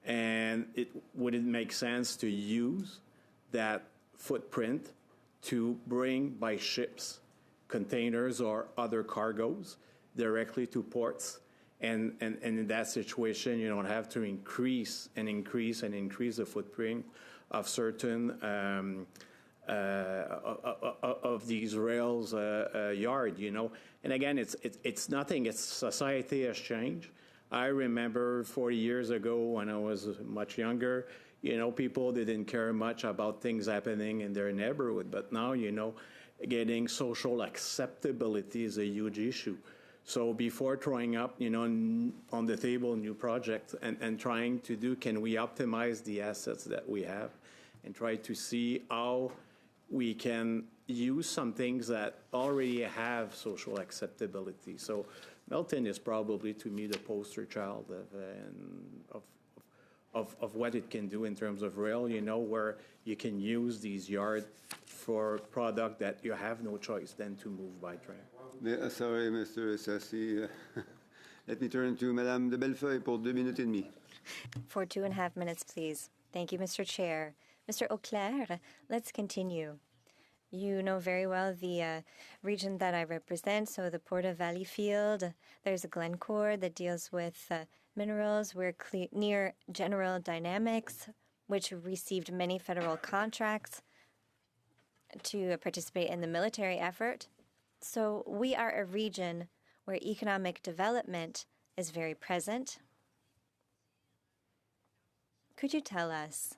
And wouldn't make sense to use that footprint to bring by ships containers or other cargoes directly to ports. And in that situation, you don't have to increase the footprint of certain of these rails yard, And again, it's nothing. It's society has changed. I remember 40 years ago when I was much younger, people didn't care much about things happening in their neighborhood. But now, getting social acceptability is a huge issue. So before throwing up, on the table new projects and trying to do, can we optimize the assets that we have and try to see how we can use some things that already have social acceptability. So Milton is probably, to me, the poster child of what it can do in terms of rail, where you can use these yards for product that you have no choice than to move by train. Sorry, Mr. Sassi. Let me turn to Madame de Bellefeuille pour 2 minutes et demie. For 2.5 minutes, please. Thank you, Mr. Chair. Mr. Auclair, let's continue. You know very well the region that I represent, so the Port of Valleyfield. There's a Glencore that deals with minerals. We're near General Dynamics, which received many federal contracts to participate in the military effort. So we are a region where economic development is very present. Could you tell us,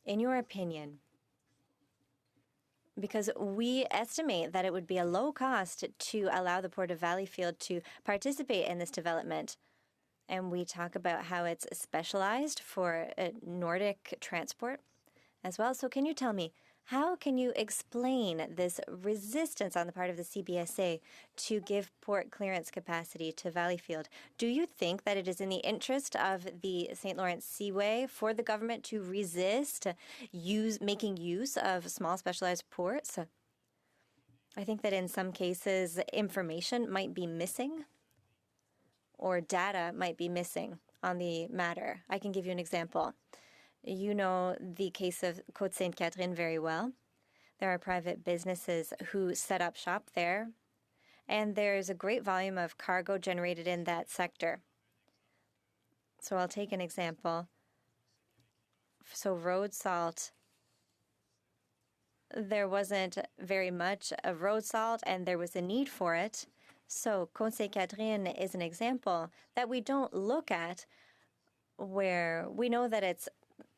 in your opinion, because we estimate that it would be a low cost to allow the Port of Valleyfield to participate in this development. And we talk about how it's specialized for Nordic transport as well. So can you tell me, how can you explain this resistance on the part of the CBSA to give port clearance capacity to Valleyfield? Do you think that it is in the interest of the St. Lawrence Seaway for the government to resist making use of small specialized ports? I think that in some cases, information might be missing or data might be missing on the matter. I can give you an example. You know the case of Côte Sainte-Catherine very well. There are private businesses who set up shop there, and there's a great volume of cargo generated in that sector. So I'll take an example. So road salt, there wasn't very much of road salt, and there was a need for it. So Côte-Sainte-Catherine is an example that we don't look at, where we know that it's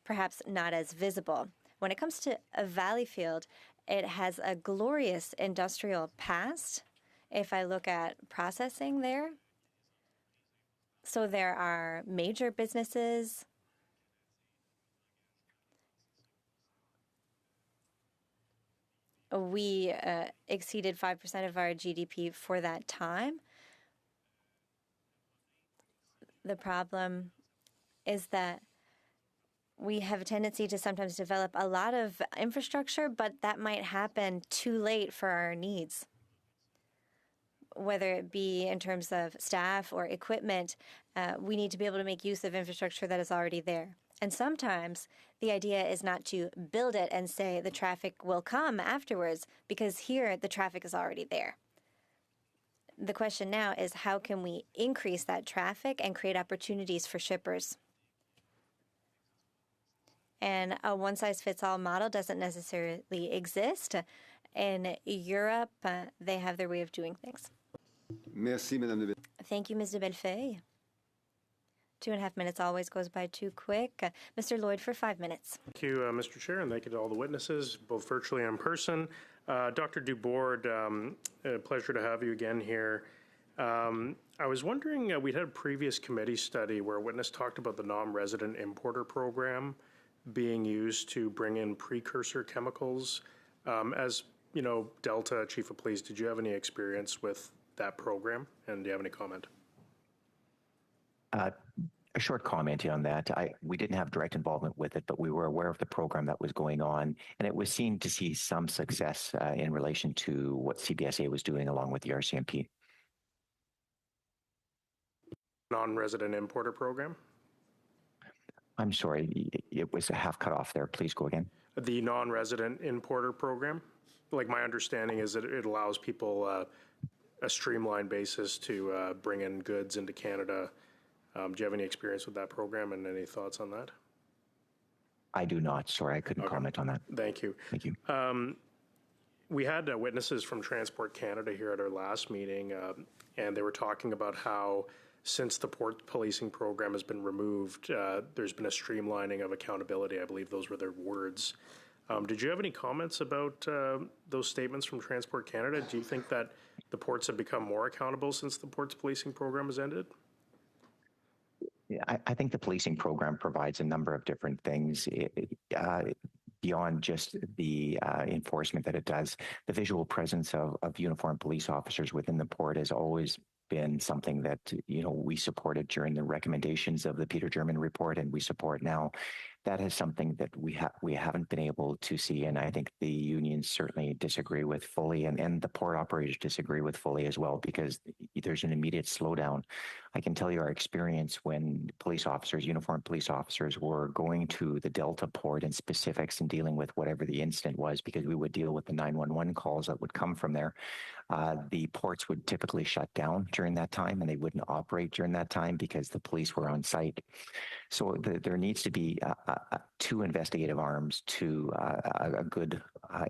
perhaps not as visible. When it comes to a Valleyfield, it has a glorious industrial past. If I look at processing there, so there are major businesses. We exceeded 5% of our GDP for that time. The problem is that we have a tendency to sometimes develop a lot of infrastructure, but that might happen too late for our needs. Whether it be in terms of staff or equipment, we need to be able to make use of infrastructure that is already there. And sometimes the idea is not to build it and say the traffic will come afterwards, because here the traffic is already there. The question now is, how can we increase that traffic and create opportunities for shippers? And a one-size-fits-all model doesn't necessarily exist. In Europe, they have their way of doing things. Merci, Madame de Thank you, Ms. de Bellefeuille. 2.5 minutes always goes by too quick. Mr. Lloyd for 5 minutes. Thank you, Mr. Chair, and thank you to all the witnesses, both virtually and in person. Dr. Dubord, a pleasure to have you again here. I was wondering, we'd had a previous committee study where a witness talked about the non-resident importer program being used to bring in precursor chemicals. As you know, Delta Chief of Police, did you have any experience with that program, and do you have any comment? A short comment on that. We didn't have direct involvement with it, but we were aware of the program that was going on, and it was seen to see some success in relation to what CBSA was doing along with the RCMP. Non-resident importer program? I'm sorry, it was a half cut off there. Please go again. The non-resident importer program? Like, my understanding is that it allows people a streamlined basis to bring in goods into Canada. Do you have any experience with that program and any thoughts on that? I do not. Sorry, I couldn't comment on that. Thank you. Thank you. We had witnesses from Transport Canada here at our last meeting, and they were talking about how since the port policing program has been removed, there's been a streamlining of accountability. I believe those were their words. Did you have any comments about those statements from Transport Canada? Do you think that the ports have become more accountable since the ports policing program has ended? I think the policing program provides a number of different things beyond just the enforcement that it does. The visual presence of uniformed police officers within the port has always been something that, you know, we supported during the recommendations of the Peter German report, and we support now. That is something that we haven't been able to see, and I think the unions certainly disagree with fully, and the port operators disagree with fully as well, because there's an immediate slowdown. I can tell you our experience when police officers, uniformed police officers, were going to the Delta port in specifics and dealing with whatever the incident was, because we would deal with the 911 calls that would come from there. The ports would typically shut down during that time, and they wouldn't operate during that time because the police were on site. So there needs to be two investigative arms to a good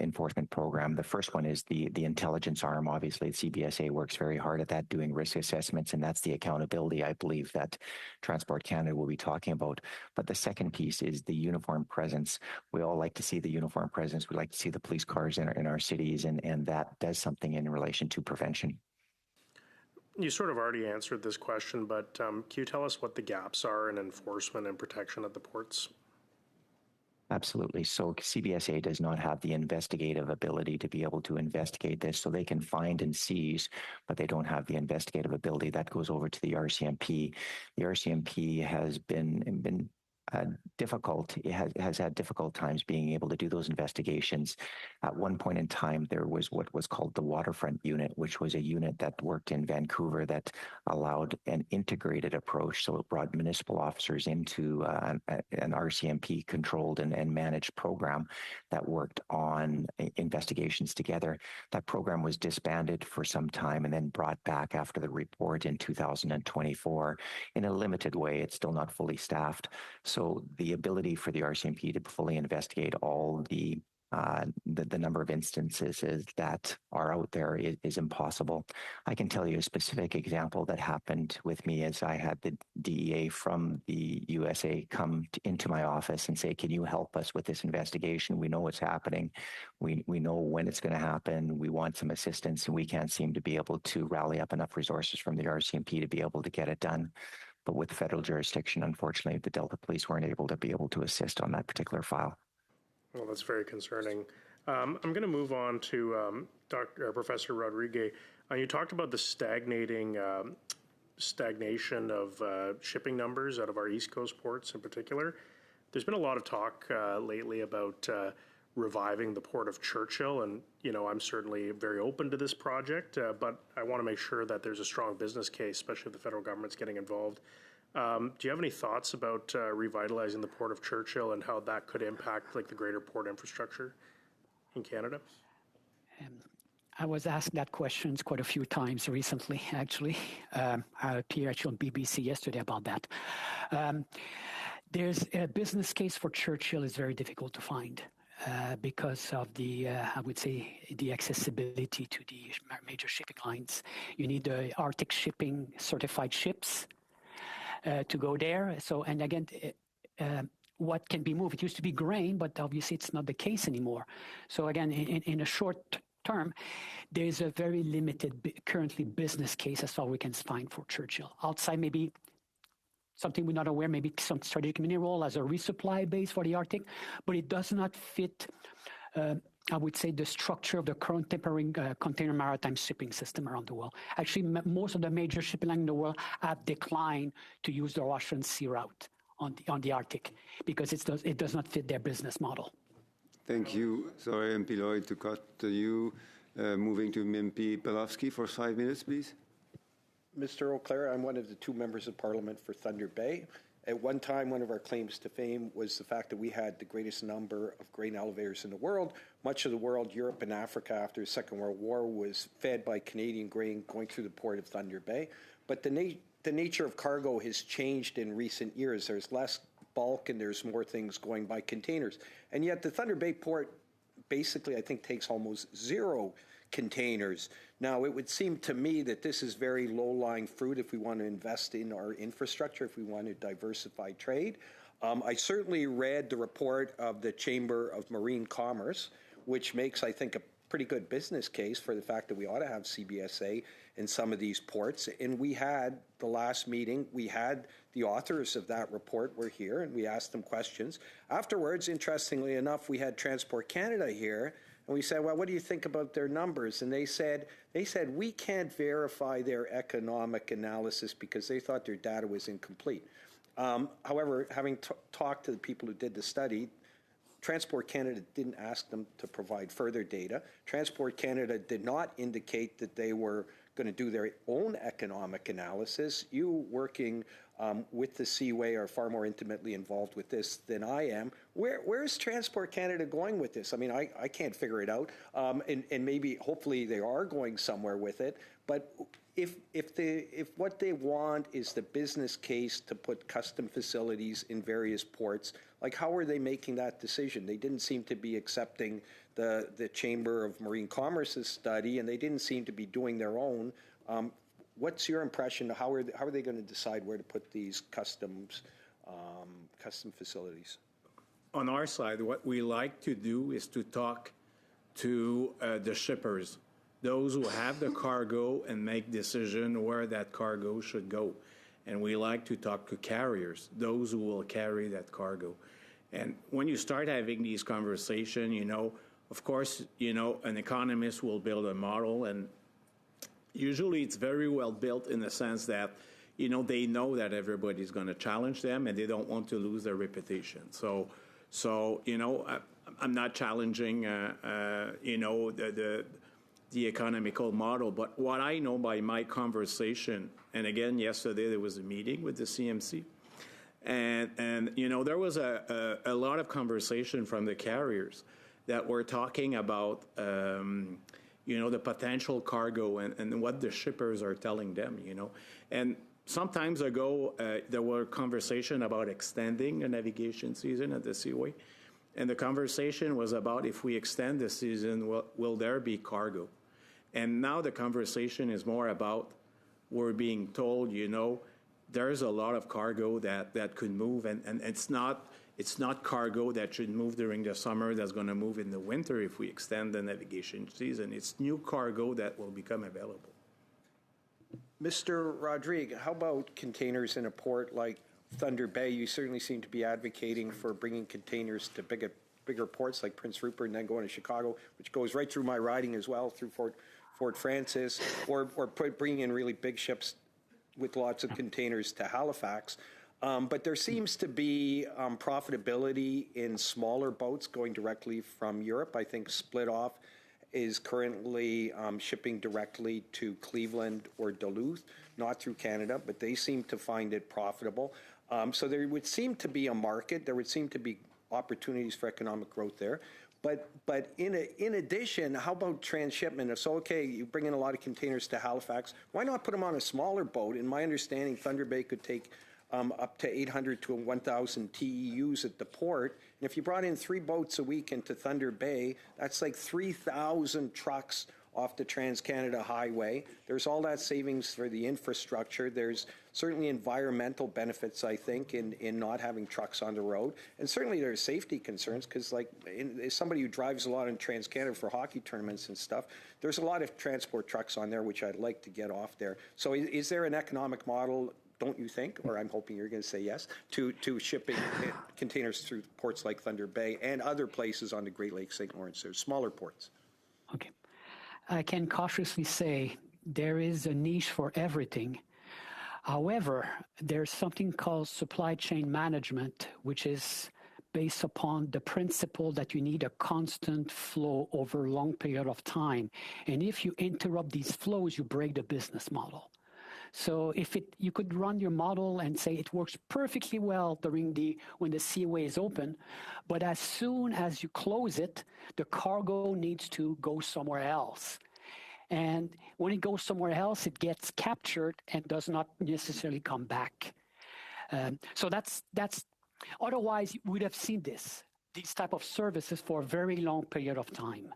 enforcement program. The first one is the intelligence arm. Obviously, the CBSA works very hard at that, doing risk assessments, and that's the accountability, I believe, that Transport Canada will be talking about. But the second piece is the uniform presence. We all like to see the uniform presence. We like to see the police cars in our cities, and that does something in relation to prevention. You sort of already answered this question, but can you tell us what the gaps are in enforcement and protection at the ports? Absolutely. So CBSA does not have the investigative ability to be able to investigate this. So they can find and seize, but they don't have the investigative ability. That goes over to the RCMP. The RCMP has been has had difficult times being able to do those investigations. At one point in time, there was what was called the Waterfront Unit, which was a unit that worked in Vancouver that allowed an integrated approach. So it brought municipal officers into an RCMP controlled and managed program that worked on investigations together. That program was disbanded for some time and then brought back after the report in 2024 in a limited way. It's still not fully staffed. So the ability for the RCMP to fully investigate all the number of instances that are out there is impossible. I can tell you a specific example that happened with me as I had the DEA from the USA come into my office and say, can you help us with this investigation? We know what's happening. We know when it's going to happen. We want some assistance, and we can't seem to be able to rally up enough resources from the RCMP to be able to get it done. But with federal jurisdiction, unfortunately, the Delta Police weren't able to assist on that particular file. Well, that's very concerning. I'm going to move on to Professor Rodriguez. You talked about the stagnation of shipping numbers out of our East Coast ports in particular. There's been a lot of talk lately about reviving the Port of Churchill, and I'm certainly very open to this project, but I want to make sure that there's a strong business case, especially if the federal government's getting involved. Do you have any thoughts about revitalizing the Port of Churchill and how that could impact the greater port infrastructure in Canada? I was asked that question quite a few times recently, actually. I appeared actually on BBC yesterday about that. There's a business case for Churchill is very difficult to find because of the, I would say, the accessibility to the major shipping lines. You need the Arctic shipping certified ships to go there. So, and again, what can be moved? It used to be grain, but obviously it's not the case anymore. So again, in a short term, there's a very limited currently business case as far as we can find for Churchill. Outside maybe something we're not aware, maybe some strategic mineral as a resupply base for the Arctic, but it does not fit I would say the structure of the current temporary container maritime shipping system around the world. Actually, most of the major shipping lines in the world have declined to use the Russian sea route on the Arctic because it does not fit their business model. Thank you. Sorry, MP Lloyd, to cut you. Moving to MP Pelowski for 5 minutes, please. Mr. Auclair, I'm one of the 2 members of Parliament for Thunder Bay. At one time, one of our claims to fame was the fact that we had the greatest number of grain elevators in the world. Much of the world, Europe and Africa, after the Second World War, was fed by Canadian grain going through the port of Thunder Bay. But the nature of cargo has changed in recent years. There's less bulk and there's more things going by containers. And yet the Thunder Bay port basically, I think, takes almost 0 containers. Now, it would seem to me that this is very low-lying fruit if we want to invest in our infrastructure, if we want to diversify trade. I certainly read the report of the Chamber of Marine Commerce, which makes, I think, a pretty good business case for the fact that we ought to have CBSA in some of these ports. And we had the last meeting, we had the authors of that report were here, and we asked them questions. Afterwards, interestingly enough, we had Transport Canada here, and we said, well, what do you think about their numbers? And they said we can't verify their economic analysis because they thought their data was incomplete. However, having talked to the people who did the study, Transport Canada didn't ask them to provide further data. Transport Canada did not indicate that they were going to do their own economic analysis. You working with the Seaway are far more intimately involved with this than I am. Where is Transport Canada going with this? I mean, I can't figure it out. And maybe, hopefully, they are going somewhere with it. But if what they want is the business case to put custom facilities in various ports, like how are they making that decision? They didn't seem to be accepting the Chamber of Marine Commerce's study, and they didn't seem to be doing their own. What's your impression? How are they going to decide where to put these custom facilities? On our side, what we like to do is to talk to the shippers, those who have the cargo and make decision where that cargo should go. And we like to talk to carriers, those who will carry that cargo. And when you start having these conversations, of course, an economist will build a model, and usually it's very well built in the sense that, they know that everybody's going to challenge them, and they don't want to lose their reputation. So I'm not challenging, the economical model, but what I know by my conversation, and again, yesterday there was a meeting with the CMC, and there was a lot of conversation from the carriers that were talking about, the potential cargo and what the shippers are telling them, and some times ago, there were conversation about extending the navigation season at the Seaway. And the conversation was about, if we extend the season, will there be cargo? And now the conversation is more about, we're being told, there's a lot of cargo that could move, and it's not cargo that should move during the summer that's going to move in the winter if we extend the navigation season. It's new cargo that will become available. Mr. Rodrigue, how about containers in a port like Thunder Bay? You certainly seem to be advocating for bringing containers to bigger ports like Prince Rupert and then going to Chicago, which goes right through my riding as well, through Fort Francis, or bringing in really big ships with lots of containers to Halifax. But there seems to be profitability in smaller boats going directly from Europe. I think Split Off is currently shipping directly to Cleveland or Duluth, not through Canada, but they seem to find it profitable. So there would seem to be a market. There would seem to be opportunities for economic growth there. But in addition, how about transshipment? So, okay, you bring in a lot of containers to Halifax. Why not put them on a smaller boat? In my understanding, Thunder Bay could take up to 800 to 1,000 TEUs at the port. And if you brought in 3 boats a week into Thunder Bay, that's like 3,000 trucks off the Trans-Canada Highway. There's all that savings for the infrastructure. There's certainly environmental benefits, I think, in not having trucks on the road. And certainly there's safety concerns because, as somebody who drives a lot in Trans-Canada for hockey tournaments and stuff, there's a lot of transport trucks on there, which I'd like to get off there. So is there an economic model, don't you think, or I'm hoping you're going to say yes, to shipping containers through ports like Thunder Bay and other places on the Great Lakes, St. Lawrence, or smaller ports? Okay. I can cautiously say there is a niche for everything. However, there's something called supply chain management, which is based upon the principle that you need a constant flow over a long period of time. And if you interrupt these flows, you break the business model. So you could run your model and say it works perfectly well when the seaway is open, but as soon as you close it, the cargo needs to go somewhere else. And when it goes somewhere else, it gets captured and does not necessarily come back. So that's otherwise we would have seen these type of services for a very long period of time.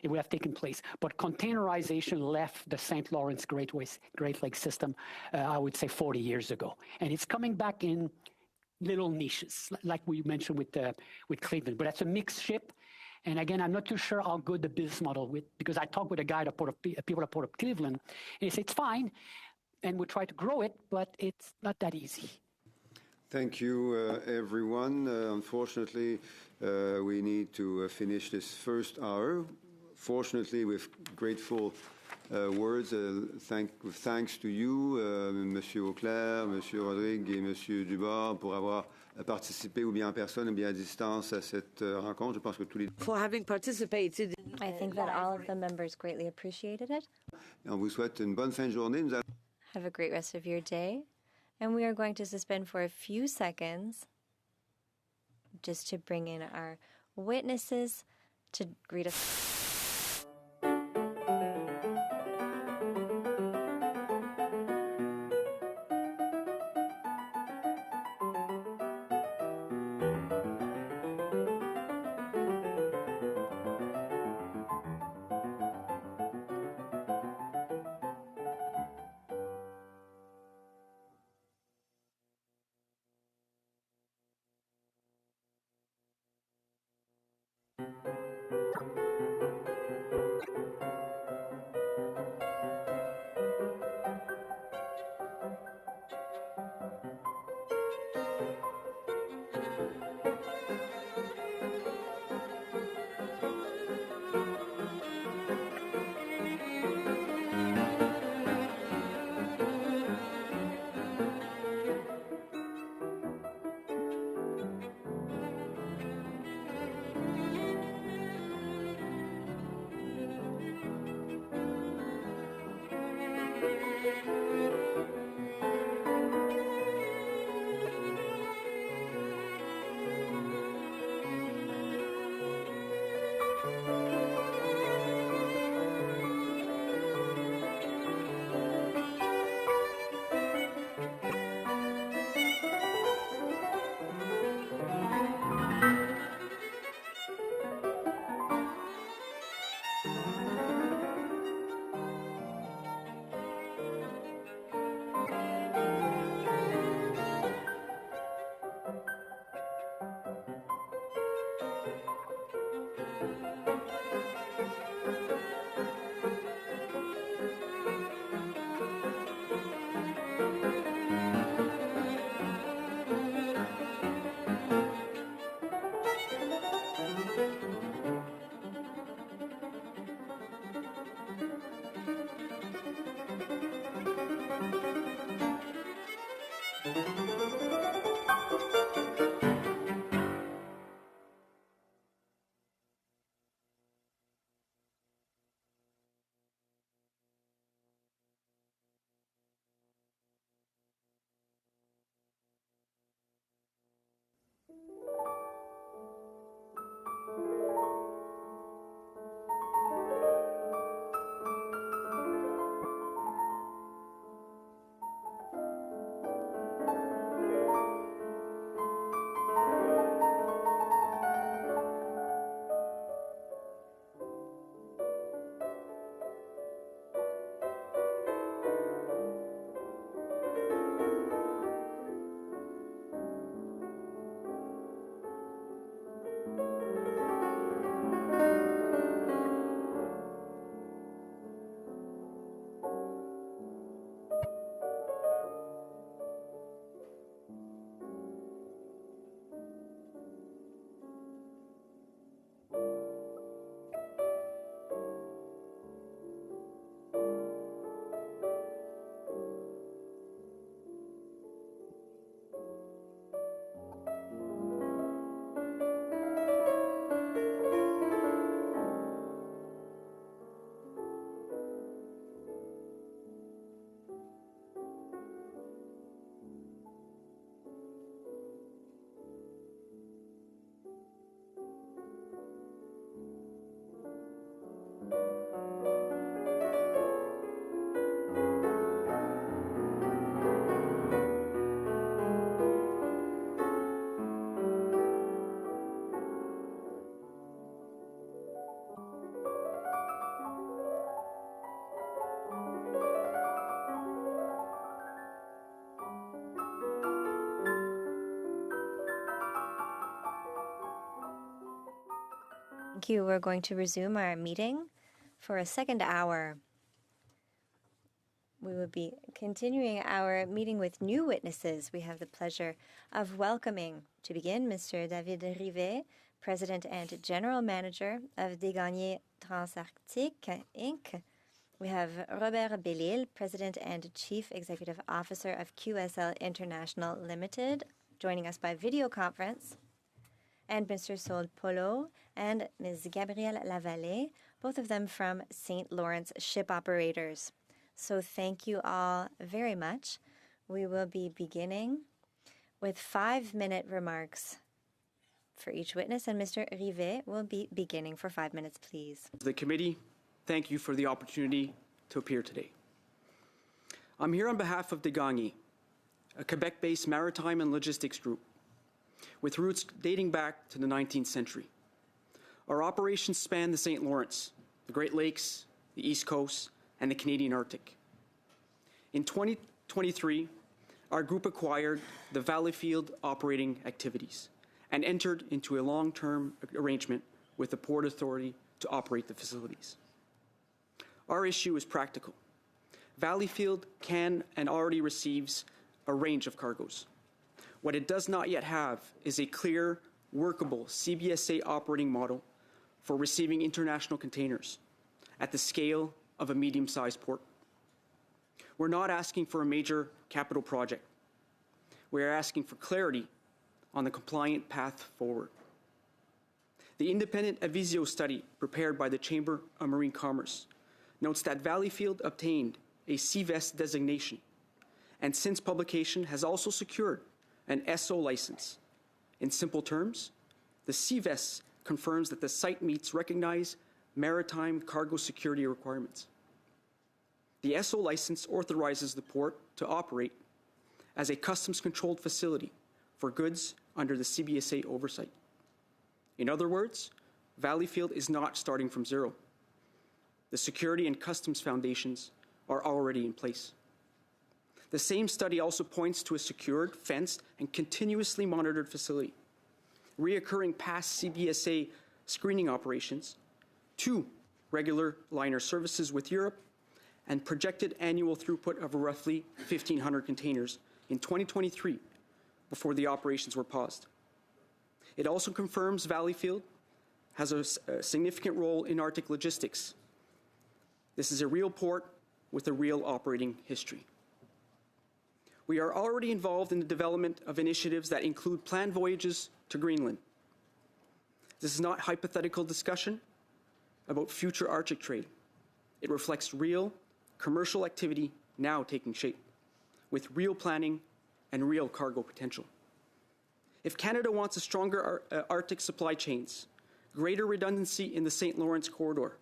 It would have taken place. But containerization left the St. Lawrence Great Lakes system, I would say 40 years ago. And it's coming back in little niches, like we mentioned with Cleveland. But that's a mixed ship. And again, I'm not too sure how good the business model because I talked with a guy at people at Port of Cleveland, and he said, it's fine, and we try to grow it, but it's not that easy. Thank you, everyone. Unfortunately, we need to finish this first hour. Fortunately, with grateful words, thanks to you, Monsieur Auclair, Monsieur Rodrigue et Monsieur Dubord, pour avoir participé ou bien en personne ou bien à distance à cette rencontre. Je pense que tous les... For having participated. I think that all of the members greatly appreciated it. On vous souhaite une bonne fin de journée. Have a great rest of your day. And we are going to suspend for a few seconds just to bring in our witnesses to greet us. Thank you. We're going to resume our meeting for a second hour. We will be continuing our meeting with new witnesses. We have the pleasure of welcoming, to begin, Mr. David Rivet, President and General Manager of Desgagnés Transarctique, Inc. We have Robert Bellil, President and Chief Executive Officer of QSL International Limited, joining us by video conference, and Mr. Saul Polo and Ms. Gabrielle Lavallée, both of them from St. Lawrence Ship Operators. So thank you all very much. We will be beginning with 5-minute remarks for each witness, and Mr. Rivet will be beginning for 5 minutes, please. The committee, thank you for the opportunity to appear today. I'm here on behalf of Desgagnés, a Quebec-based maritime and logistics group with roots dating back to the 19th century. Our operations span the St. Lawrence, the Great Lakes, the East Coast, and the Canadian Arctic. In 2023, our group acquired the Valleyfield operating activities and entered into a long-term arrangement with the Port Authority to operate the facilities. Our issue is practical. Valleyfield can and already receives a range of cargoes. What it does not yet have is a clear, workable CBSA operating model for receiving international containers at the scale of a medium-sized port. We're not asking for a major capital project. We are asking for clarity on the compliant path forward. The independent Avisio study prepared by the Chamber of Marine Commerce notes that Valleyfield obtained a CVES designation, and since publication has also secured an SO license. In simple terms, the CVES confirms that the site meets recognized maritime cargo security requirements. The SO license authorizes the port to operate as a customs-controlled facility for goods under the CBSA oversight. In other words, Valleyfield is not starting from zero. The security and customs foundations are already in place. The same study also points to a secured, fenced, and continuously monitored facility, reoccurring past CBSA screening operations, 2 regular liner services with Europe, and projected annual throughput of roughly 1,500 containers in 2023 before the operations were paused. It also confirms Valleyfield has a significant role in Arctic logistics. This is a real port with a real operating history. We are already involved in the development of initiatives that include planned voyages to Greenland. This is not hypothetical discussion about future Arctic trade. It reflects real commercial activity now taking shape, with real planning and real cargo potential. If Canada wants a stronger Arctic supply chains, greater redundancy in the St. Lawrence corridor,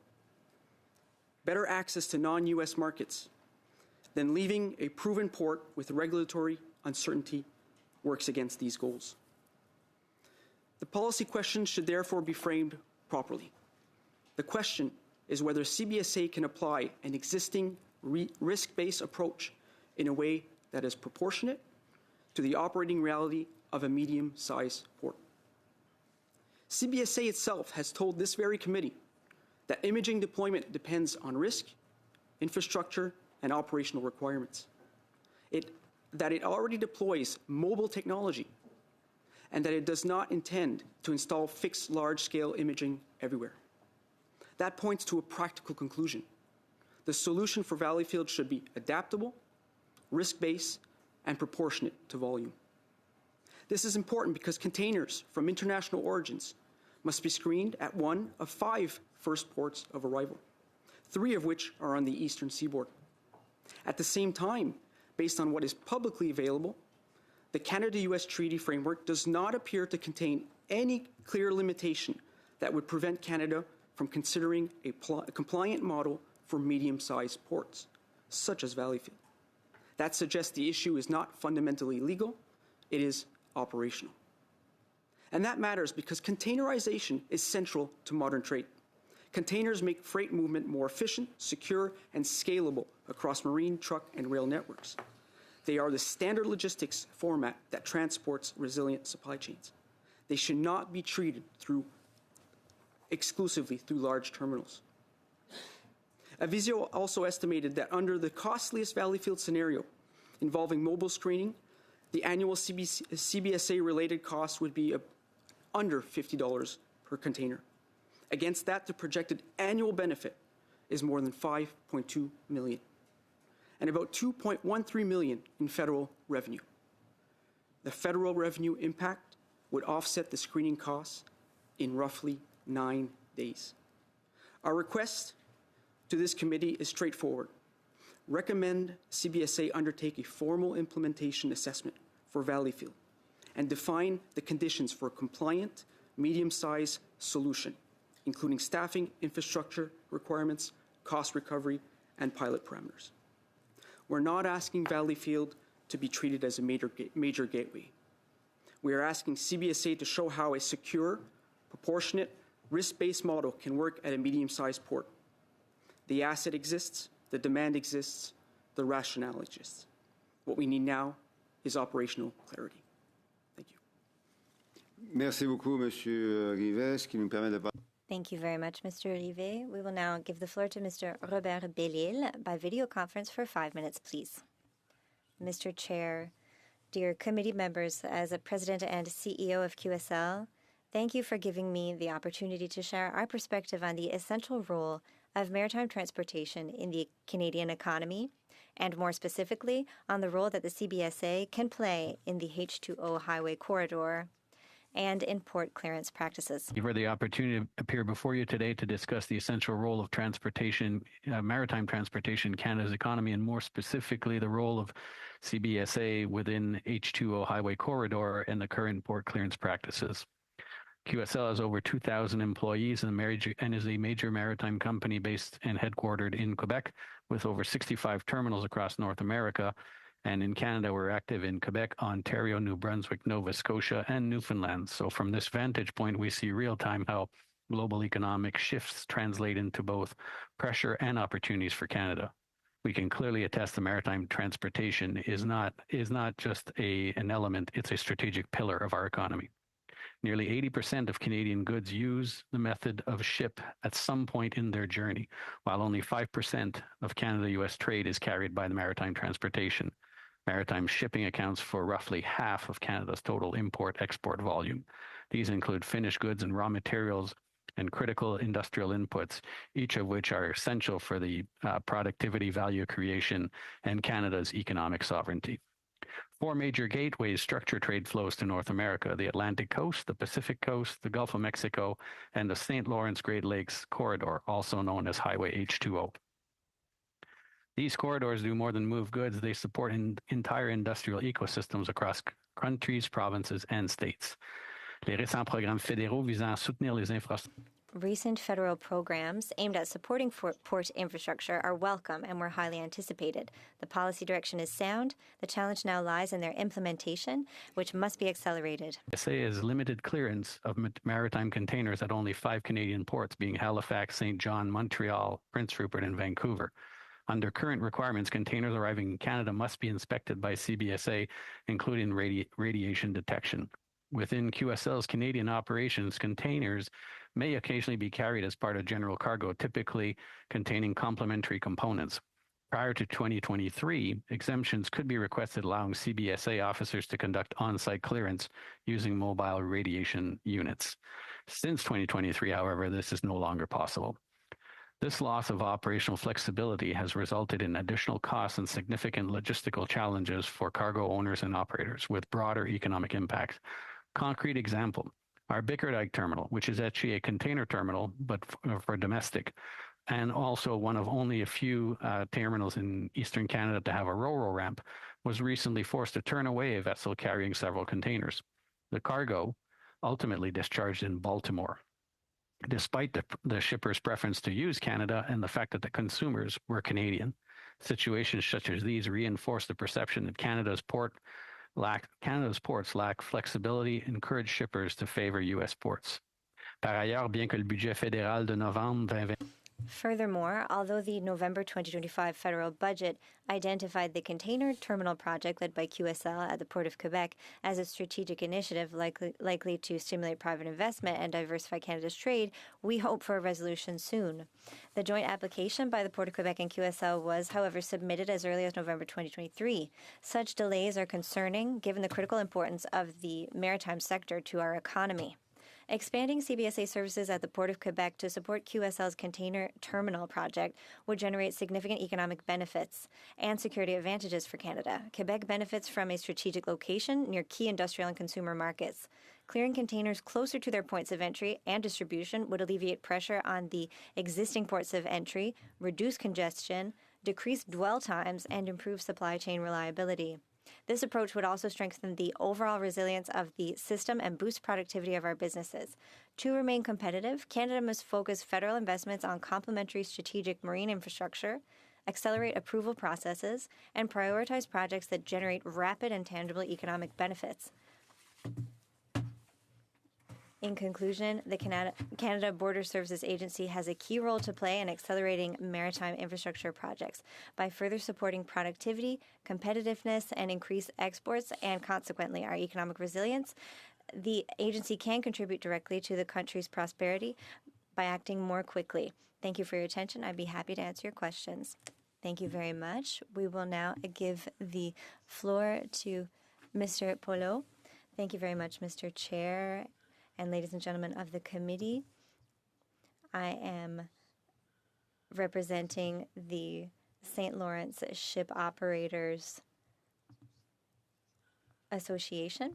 better access to non-US markets, then leaving a proven port with regulatory uncertainty works against these goals. The policy question should therefore be framed properly. The question is whether CBSA can apply an existing risk-based approach in a way that is proportionate to the operating reality of a medium-sized port. CBSA itself has told this very committee that imaging deployment depends on risk, infrastructure, and operational requirements. That it already deploys mobile technology, and that it does not intend to install fixed large-scale imaging everywhere. That points to a practical conclusion. The solution for Valleyfield should be adaptable, risk-based, and proportionate to volume. This is important because containers from international origins must be screened at one of 5 first ports of arrival, 3 of which are on the eastern seaboard. At the same time, based on what is publicly available, the Canada-US Treaty Framework does not appear to contain any clear limitation that would prevent Canada from considering a compliant model for medium-sized ports, such as Valleyfield. That suggests the issue is not fundamentally legal, it is operational. And that matters because containerization is central to modern trade. Containers make freight movement more efficient, secure, and scalable across marine, truck, and rail networks. They are the standard logistics format that transports resilient supply chains. They should not be treated exclusively through large terminals. Avisio also estimated that under the costliest Valleyfield scenario involving mobile screening, the annual CBSA-related cost would be under $50 per container. Against that, the projected annual benefit is more than $5.2 million, and about $2.13 million in federal revenue. The federal revenue impact would offset the screening costs in roughly 9 days. Our request to this committee is straightforward. Recommend CBSA undertake a formal implementation assessment for Valleyfield and define the conditions for a compliant, medium-sized solution, including staffing, infrastructure requirements, cost recovery, and pilot parameters. We're not asking Valleyfield to be treated as a major gateway. We are asking CBSA to show how a secure, proportionate, risk-based model can work at a medium-sized port. The asset exists, the demand exists, the rationale exists. What we need now is operational clarity. Thank you. Merci beaucoup, Monsieur Rivet, qui nous permet de... Thank you very much, Mr. Rivet. We will now give the floor to Mr. Robert Bellil by video conference for 5 minutes, please. Mr. Chair, dear committee members, as a president and CEO of QSL, thank you for giving me the opportunity to share our perspective on the essential role of maritime transportation in the Canadian economy, and more specifically, on the role that the CBSA can play in the H2O highway corridor. and in port clearance practices. Thank you for the opportunity to appear before you today to discuss the essential role of transportation, maritime transportation in Canada's economy, and more specifically the role of CBSA within H2O highway corridor and the current port clearance practices. QSL has over 2,000 employees and is a major maritime company based and headquartered in Quebec with over 65 terminals across North America. And in Canada, we're active in Quebec, Ontario, New Brunswick, Nova Scotia, and Newfoundland. So from this vantage point, we see real time how global economic shifts translate into both pressure and opportunities for Canada. We can clearly attest the maritime transportation is not just an element, it's a strategic pillar of our economy. Nearly 80% of Canadian goods use the method of ship at some point in their journey, while only 5% of Canada-US trade is carried by the maritime transportation. Maritime shipping accounts for roughly half of Canada's total import-export volume. These include finished goods and raw materials and critical industrial inputs, each of which are essential for the productivity, value creation, and Canada's economic sovereignty. 4 major gateways structure trade flows to North America: the Atlantic Coast, the Pacific Coast, the Gulf of Mexico, and the St. Lawrence Great Lakes Corridor, also known as Highway H2O. These corridors do more than move goods. They support entire industrial ecosystems across countries, provinces, and states. Les récents programmes fédéraux visant à soutenir les infrastructures. Recent federal programs aimed at supporting port infrastructure are welcome and were highly anticipated. The policy direction is sound. The challenge now lies in their implementation, which must be accelerated. SA has limited clearance of maritime containers at only 5 Canadian ports, being Halifax, St. John, Montreal, Prince Rupert, and Vancouver. Under current requirements, containers arriving in Canada must be inspected by CBSA, including radiation detection. Within QSL's Canadian operations, containers may occasionally be carried as part of general cargo, typically containing complementary components. Prior to 2023, exemptions could be requested, allowing CBSA officers to conduct on-site clearance using mobile radiation units. Since 2023, however, this is no longer possible. This loss of operational flexibility has resulted in additional costs and significant logistical challenges for cargo owners and operators, with broader economic impact. Concrete example: our Bickerdike terminal, which is actually a container terminal, but for domestic, and also one of only a few terminals in Eastern Canada to have a ro-ro ramp, was recently forced to turn away a vessel carrying several containers. The cargo ultimately discharged in Baltimore, despite the shipper's preference to use Canada and the fact that the consumers were Canadian. Situations such as these reinforce the perception that Canada's ports lack flexibility, encourage shippers to favor U.S. ports. Par ailleurs, bien que le budget fédéral de novembre 2020 Furthermore, although the November 2025 federal budget identified the container terminal project led by QSL at the Port of Quebec as a strategic initiative likely to stimulate private investment and diversify Canada's trade, we hope for a resolution soon. The joint application by the Port of Quebec and QSL was, however, submitted as early as November 2023. Such delays are concerning, given the critical importance of the maritime sector to our economy. Expanding CBSA services at the Port of Quebec to support QSL's container terminal project would generate significant economic benefits and security advantages for Canada. Quebec benefits from a strategic location near key industrial and consumer markets. Clearing containers closer to their points of entry and distribution would alleviate pressure on the existing ports of entry, reduce congestion, decrease dwell times, and improve supply chain reliability. This approach would also strengthen the overall resilience of the system and boost productivity of our businesses. To remain competitive, Canada must focus federal investments on complementary strategic marine infrastructure, accelerate approval processes, and prioritize projects that generate rapid and tangible economic benefits. In conclusion, the Canada Border Services Agency has a key role to play in accelerating maritime infrastructure projects by further supporting productivity, competitiveness, and increased exports, and consequently our economic resilience. The agency can contribute directly to the country's prosperity by acting more quickly. Thank you for your attention. I'd be happy to answer your questions. Thank you very much. We will now give the floor to Mr. Polo. Thank you very much, Mr. Chair. And ladies and gentlemen of the committee, I am representing the St. Lawrence Ship Operators Association.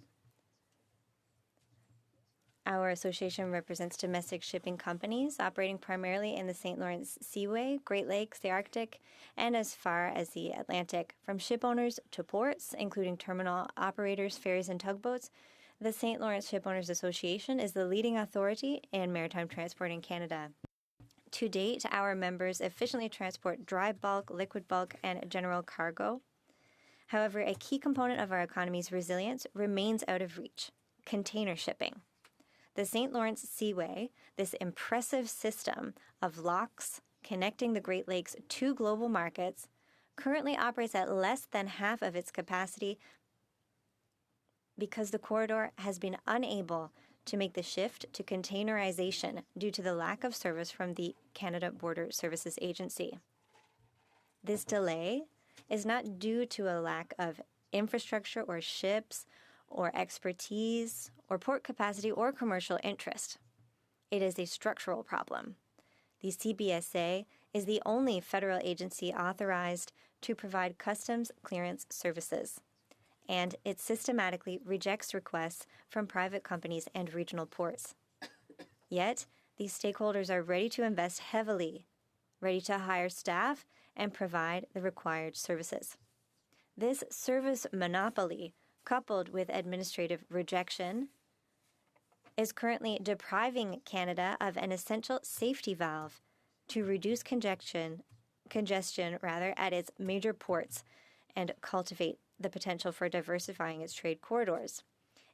Our association represents domestic shipping companies operating primarily in the St. Lawrence Seaway, Great Lakes, the Arctic, and as far as the Atlantic. From ship owners to ports, including terminal operators, ferries, and tugboats, the St. Lawrence Shipowners Association is the leading authority in maritime transport in Canada. To date, our members efficiently transport dry bulk, liquid bulk, and general cargo. However, a key component of our economy's resilience remains out of reach: container shipping. The St. Lawrence Seaway, this impressive system of locks connecting the Great Lakes to global markets, currently operates at less than half of its capacity because the corridor has been unable to make the shift to containerization due to the lack of service from the Canada Border Services Agency. This delay is not due to a lack of infrastructure or ships or expertise or port capacity or commercial interest. It is a structural problem. The CBSA is the only federal agency authorized to provide customs clearance services, and it systematically rejects requests from private companies and regional ports. Yet, these stakeholders are ready to invest heavily, ready to hire staff and provide the required services. This service monopoly, coupled with administrative rejection, is currently depriving Canada of an essential safety valve to reduce congestion at its major ports and cultivate the potential for diversifying its trade corridors.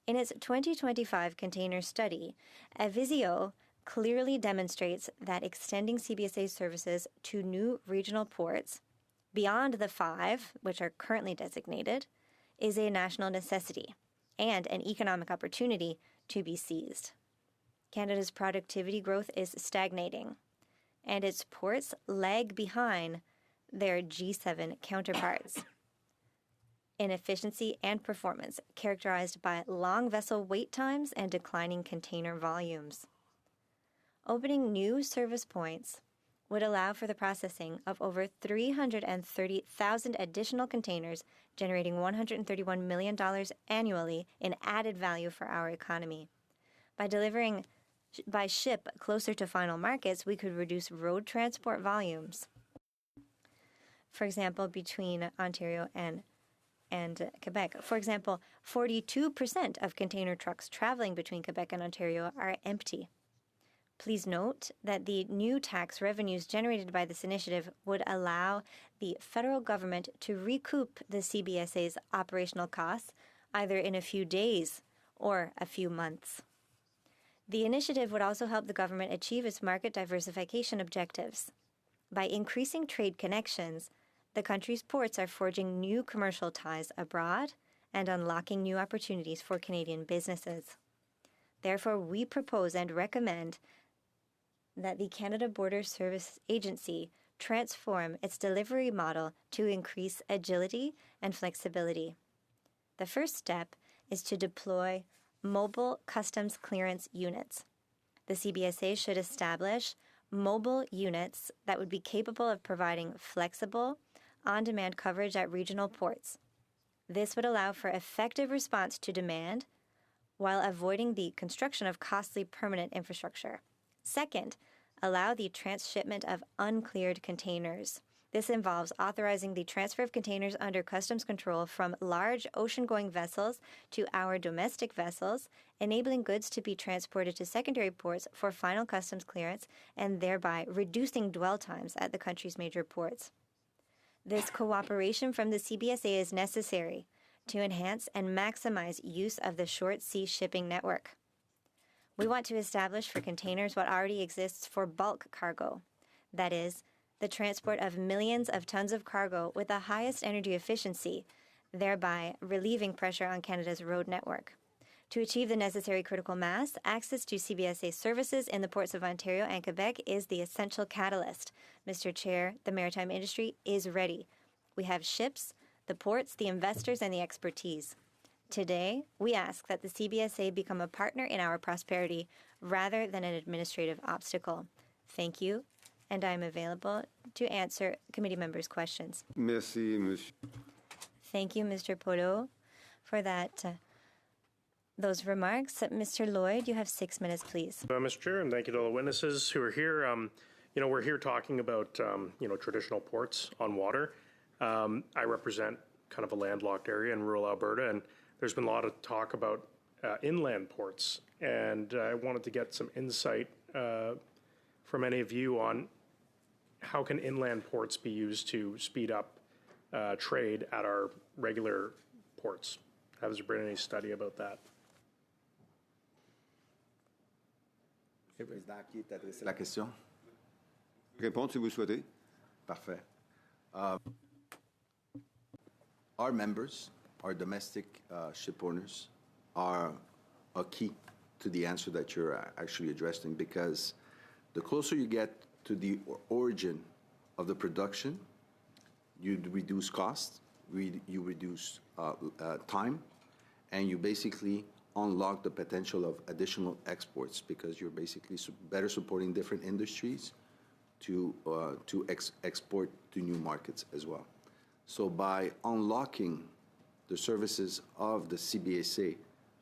In its 2025 container study, Avisio clearly demonstrates that extending CBSA services to new regional ports beyond the 5, which are currently designated, is a national necessity and an economic opportunity to be seized. Canada's productivity growth is stagnating, and its ports lag behind their G7 counterparts in efficiency and performance, characterized by long vessel wait times and declining container volumes. Opening new service points would allow for the processing of over 330,000 additional containers, generating $131 million annually in added value for our economy. By delivering by ship closer to final markets, we could reduce road transport volumes. For example, between Ontario and Quebec. For example, 42% of container trucks traveling between Quebec and Ontario are empty. Please note that the new tax revenues generated by this initiative would allow the federal government to recoup the CBSA's operational costs either in a few days or a few months. The initiative would also help the government achieve its market diversification objectives. By increasing trade connections, the country's ports are forging new commercial ties abroad and unlocking new opportunities for Canadian businesses. Therefore, we propose and recommend that the Canada Border Service Agency transform its delivery model to increase agility and flexibility. The first step is to deploy mobile customs clearance units. The CBSA should establish mobile units that would be capable of providing flexible, on-demand coverage at regional ports. This would allow for effective response to demand while avoiding the construction of costly permanent infrastructure. Second, allow the transshipment of uncleared containers. This involves authorizing the transfer of containers under customs control from large ocean-going vessels to our domestic vessels, enabling goods to be transported to secondary ports for final customs clearance and thereby reducing dwell times at the country's major ports. This cooperation from the CBSA is necessary to enhance and maximize use of the short sea shipping network. We want to establish for containers what already exists for bulk cargo, that is, the transport of millions of tons of cargo with the highest energy efficiency, thereby relieving pressure on Canada's road network. To achieve the necessary critical mass, access to CBSA services in the ports of Ontario and Quebec is the essential catalyst. Mr. Chair, the maritime industry is ready. We have ships, the ports, the investors, and the expertise. Today, we ask that the CBSA become a partner in our prosperity rather than an administrative obstacle. Thank you, and I am available to answer committee members' questions. Merci, monsieur. Thank you, Mr. Polo, for that those remarks. Mr. Lloyd, you have 6 minutes, please. Mr. Chair, and thank you to all the witnesses who are here. We're here talking about, traditional ports on water. I represent kind of a landlocked area in rural Alberta, and there's been a lot of talk about inland ports. And I wanted to get some insight from any of you on how can inland ports be used to speed up trade at our regular ports? Has there been any study about that? Le président qui est adressé la question. Répondre si vous souhaitez. Parfait. Our members, our domestic ship owners, are a key to the answer that you're actually addressing, because the closer you get to the origin of the production, you reduce costs, you reduce time, and you basically unlock the potential of additional exports, because you're basically better supporting different industries to export to new markets as well. So by unlocking the services of the CBSA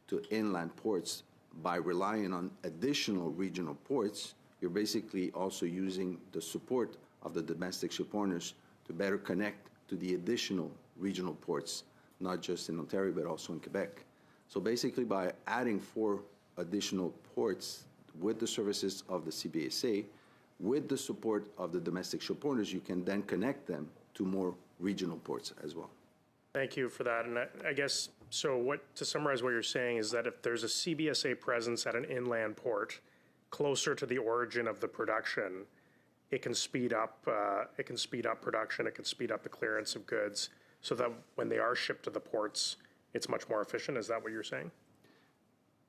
to inland ports, by relying on additional regional ports, you're basically also using the support of the domestic ship owners to better connect to the additional regional ports, not just in Ontario, but also in Quebec. So basically, by adding 4 additional ports with the services of the CBSA, with the support of the domestic ship owners, you can then connect them to more regional ports as well. Thank you for that. And I guess, so to summarize what you're saying is that if there's a CBSA presence at an inland port closer to the origin of the production, it can speed up production, it can speed up the clearance of goods, so that when they are shipped to the ports, it's much more efficient. Is that what you're saying?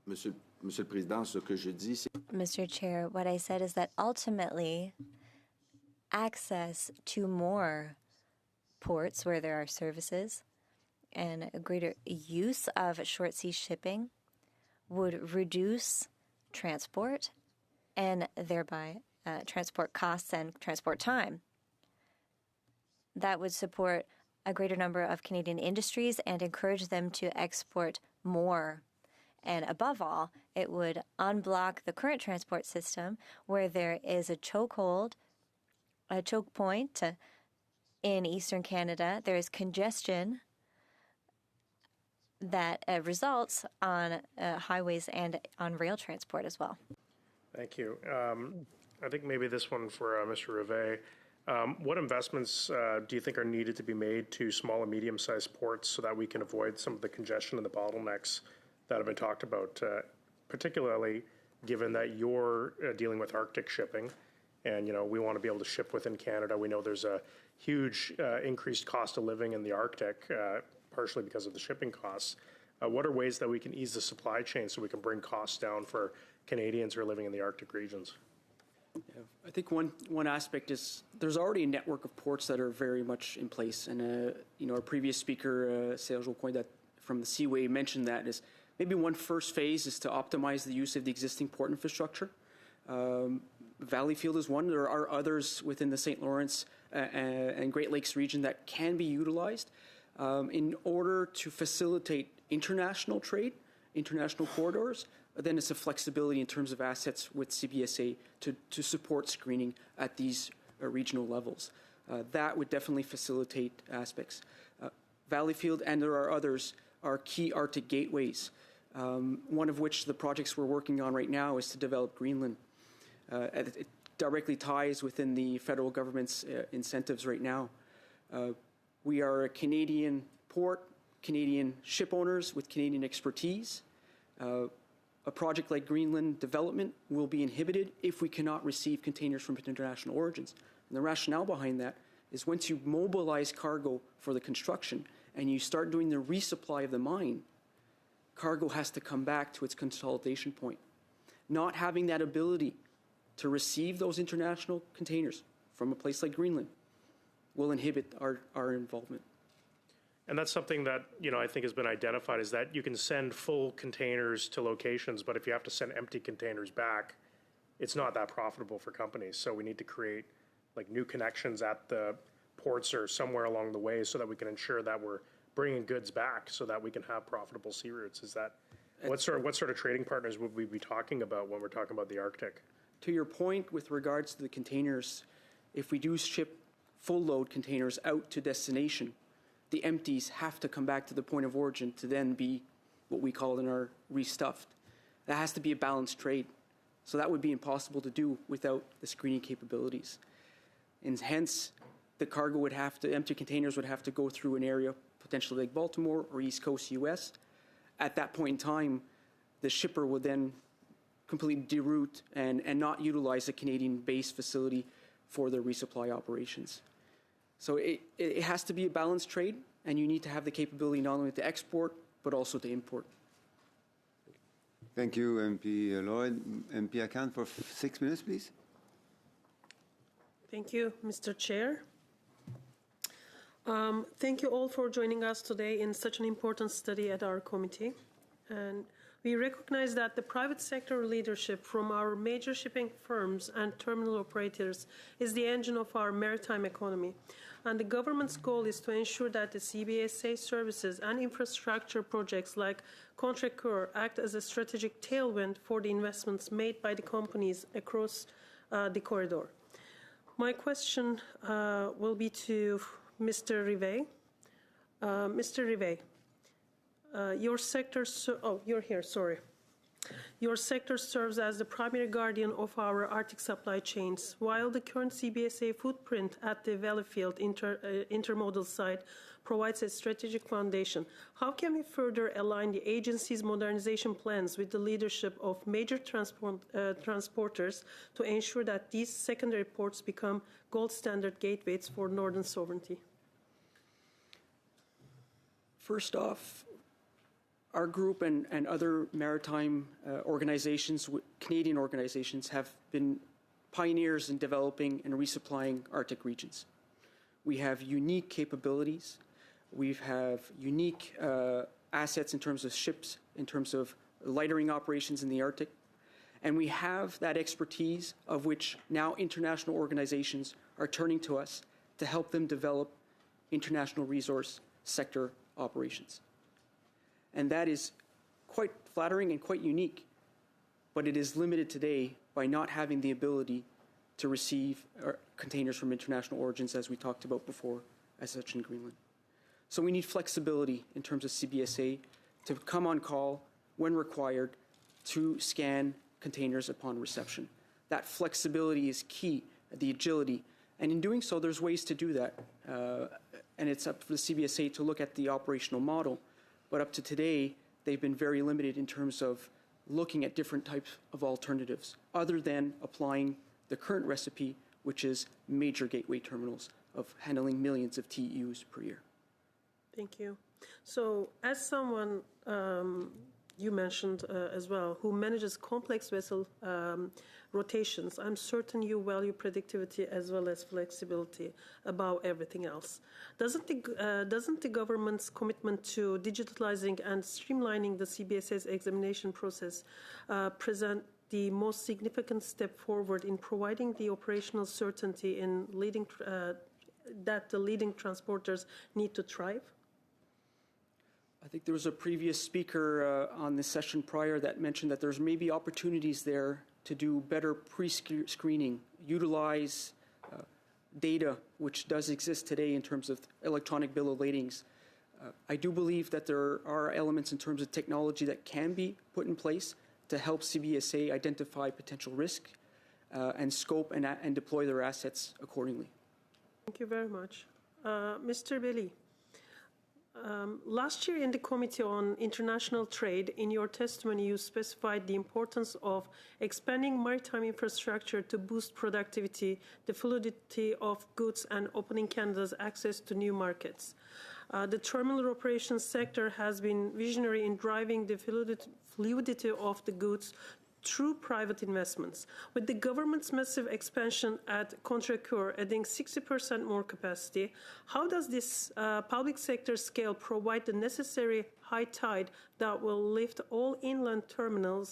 Monsieur le Président, ce que je dis, c'est... Mr. Chair, what I said is that ultimately, access to more ports where there are services and a greater use of short sea shipping would reduce transport and thereby transport costs and transport time. That would support a greater number of Canadian industries and encourage them to export more. And above all, it would unblock the current transport system where there is a chokehold, a choke point in Eastern Canada. There is congestion that results on highways and on rail transport as well. Thank you. I think maybe this one for Mr. Rivet. What investments do you think are needed to be made to small and medium-sized ports so that we can avoid some of the congestion and the bottlenecks that have been talked about, particularly given that you're dealing with Arctic shipping, and we want to be able to ship within Canada. We know there's a huge increased cost of living in the Arctic, partially because of the shipping costs. What are ways that we can ease the supply chain so we can bring costs down for Canadians who are living in the Arctic regions? Yeah, I think one aspect is there's already a network of ports that are very much in place, and our previous speaker, Serge Auclair, that from the Seaway mentioned that is maybe one first phase is to optimize the use of the existing port infrastructure. Valleyfield is one. There are others within the St. Lawrence and Great Lakes region that can be utilized in order to facilitate international trade, international corridors. Then it's a flexibility in terms of assets with CBSA to support screening at these regional levels. That would definitely facilitate aspects. Valleyfield, and there are others, are key Arctic gateways, one of which the projects we're working on right now is to develop Greenland. It directly ties within the federal government's incentives right now. We are a Canadian port, Canadian ship owners with Canadian expertise. A project like Greenland development will be inhibited if we cannot receive containers from international origins. And the rationale behind that is once you mobilize cargo for the construction and you start doing the resupply of the mine, cargo has to come back to its consolidation point. Not having that ability to receive those international containers from a place like Greenland will inhibit our involvement. And that's something that, I think has been identified, is that you can send full containers to locations, but if you have to send empty containers back, it's not that profitable for companies. So we need to create new connections at the ports or somewhere along the way so that we can ensure that we're bringing goods back so that we can have profitable sea routes. Is that What sort of trading partners would we be talking about when we're talking about the Arctic? To your point with regards to the containers, if we do ship full load containers out to destination, the empties have to come back to the point of origin to then be what we call in our restuffed. That has to be a balanced trade. So that would be impossible to do without the screening capabilities. And hence, the cargo would have to, empty containers would have to go through an area, potentially like Baltimore or East Coast US. At that point in time, the shipper would then completely deroute and not utilize the Canadian base facility for their resupply operations. So it has to be a balanced trade, and you need to have the capability not only to export, but also to import. Thank you, MP Lloyd. MP Akan, for 6 minutes, please. Thank you, Mr. Chair. Thank you all for joining us today in such an important study at our committee. And we recognize that the private sector leadership from our major shipping firms and terminal operators is the engine of our maritime economy. And the government's goal is to ensure that the CBSA services and infrastructure projects like Contrecoeur act as a strategic tailwind for the investments made by the companies across the corridor. My question will be to Mr. Rivet. Mr. Rivet, your sector, you're here, sorry. Your sector serves as the primary guardian of our Arctic supply chains. While the current CBSA footprint at the Valleyfield intermodal site provides a strategic foundation, how can we further align the agency's modernization plans with the leadership of major transporters to ensure that these secondary ports become gold standard gateways for northern sovereignty? First off, our group and other maritime organizations, Canadian organizations, have been pioneers in developing and resupplying Arctic regions. We have unique capabilities. We have unique assets in terms of ships, in terms of lightering operations in the Arctic. And we have that expertise of which now international organizations are turning to us to help them develop international resource sector operations. And that is quite flattering and quite unique, but it is limited today by not having the ability to receive containers from international origins, as we talked about before, as such in Greenland. So we need flexibility in terms of CBSA to come on call when required to scan containers upon reception. That flexibility is key, the agility. And in doing so, there's ways to do that. And it's up for the CBSA to look at the operational model. But up to today, they've been very limited in terms of looking at different types of alternatives, other than applying the current recipe, which is major gateway terminals of handling millions of TEUs per year. Thank you. So as someone you mentioned as well, who manages complex vessel rotations, I'm certain you value predictability as well as flexibility above everything else. Doesn't the government's commitment to digitalizing and streamlining the CBSA's examination process present the most significant step forward in providing the operational certainty in that the leading transporters need to thrive? I think there was a previous speaker on this session prior that mentioned that there's maybe opportunities there to do better pre-screening, utilize data which does exist today in terms of electronic bill of ladings. I do believe that there are elements in terms of technology that can be put in place to help CBSA identify potential risk and scope and deploy their assets accordingly. Thank you very much. Mr. Belli. Last year in the Committee on International Trade, in your testimony, you specified the importance of expanding maritime infrastructure to boost productivity, the fluidity of goods, and opening Canada's access to new markets. The terminal operations sector has been visionary in driving the fluidity of the goods through private investments. With the government's massive expansion at Contrecoeur adding 60% more capacity, how does this public sector scale provide the necessary high tide that will lift all inland terminal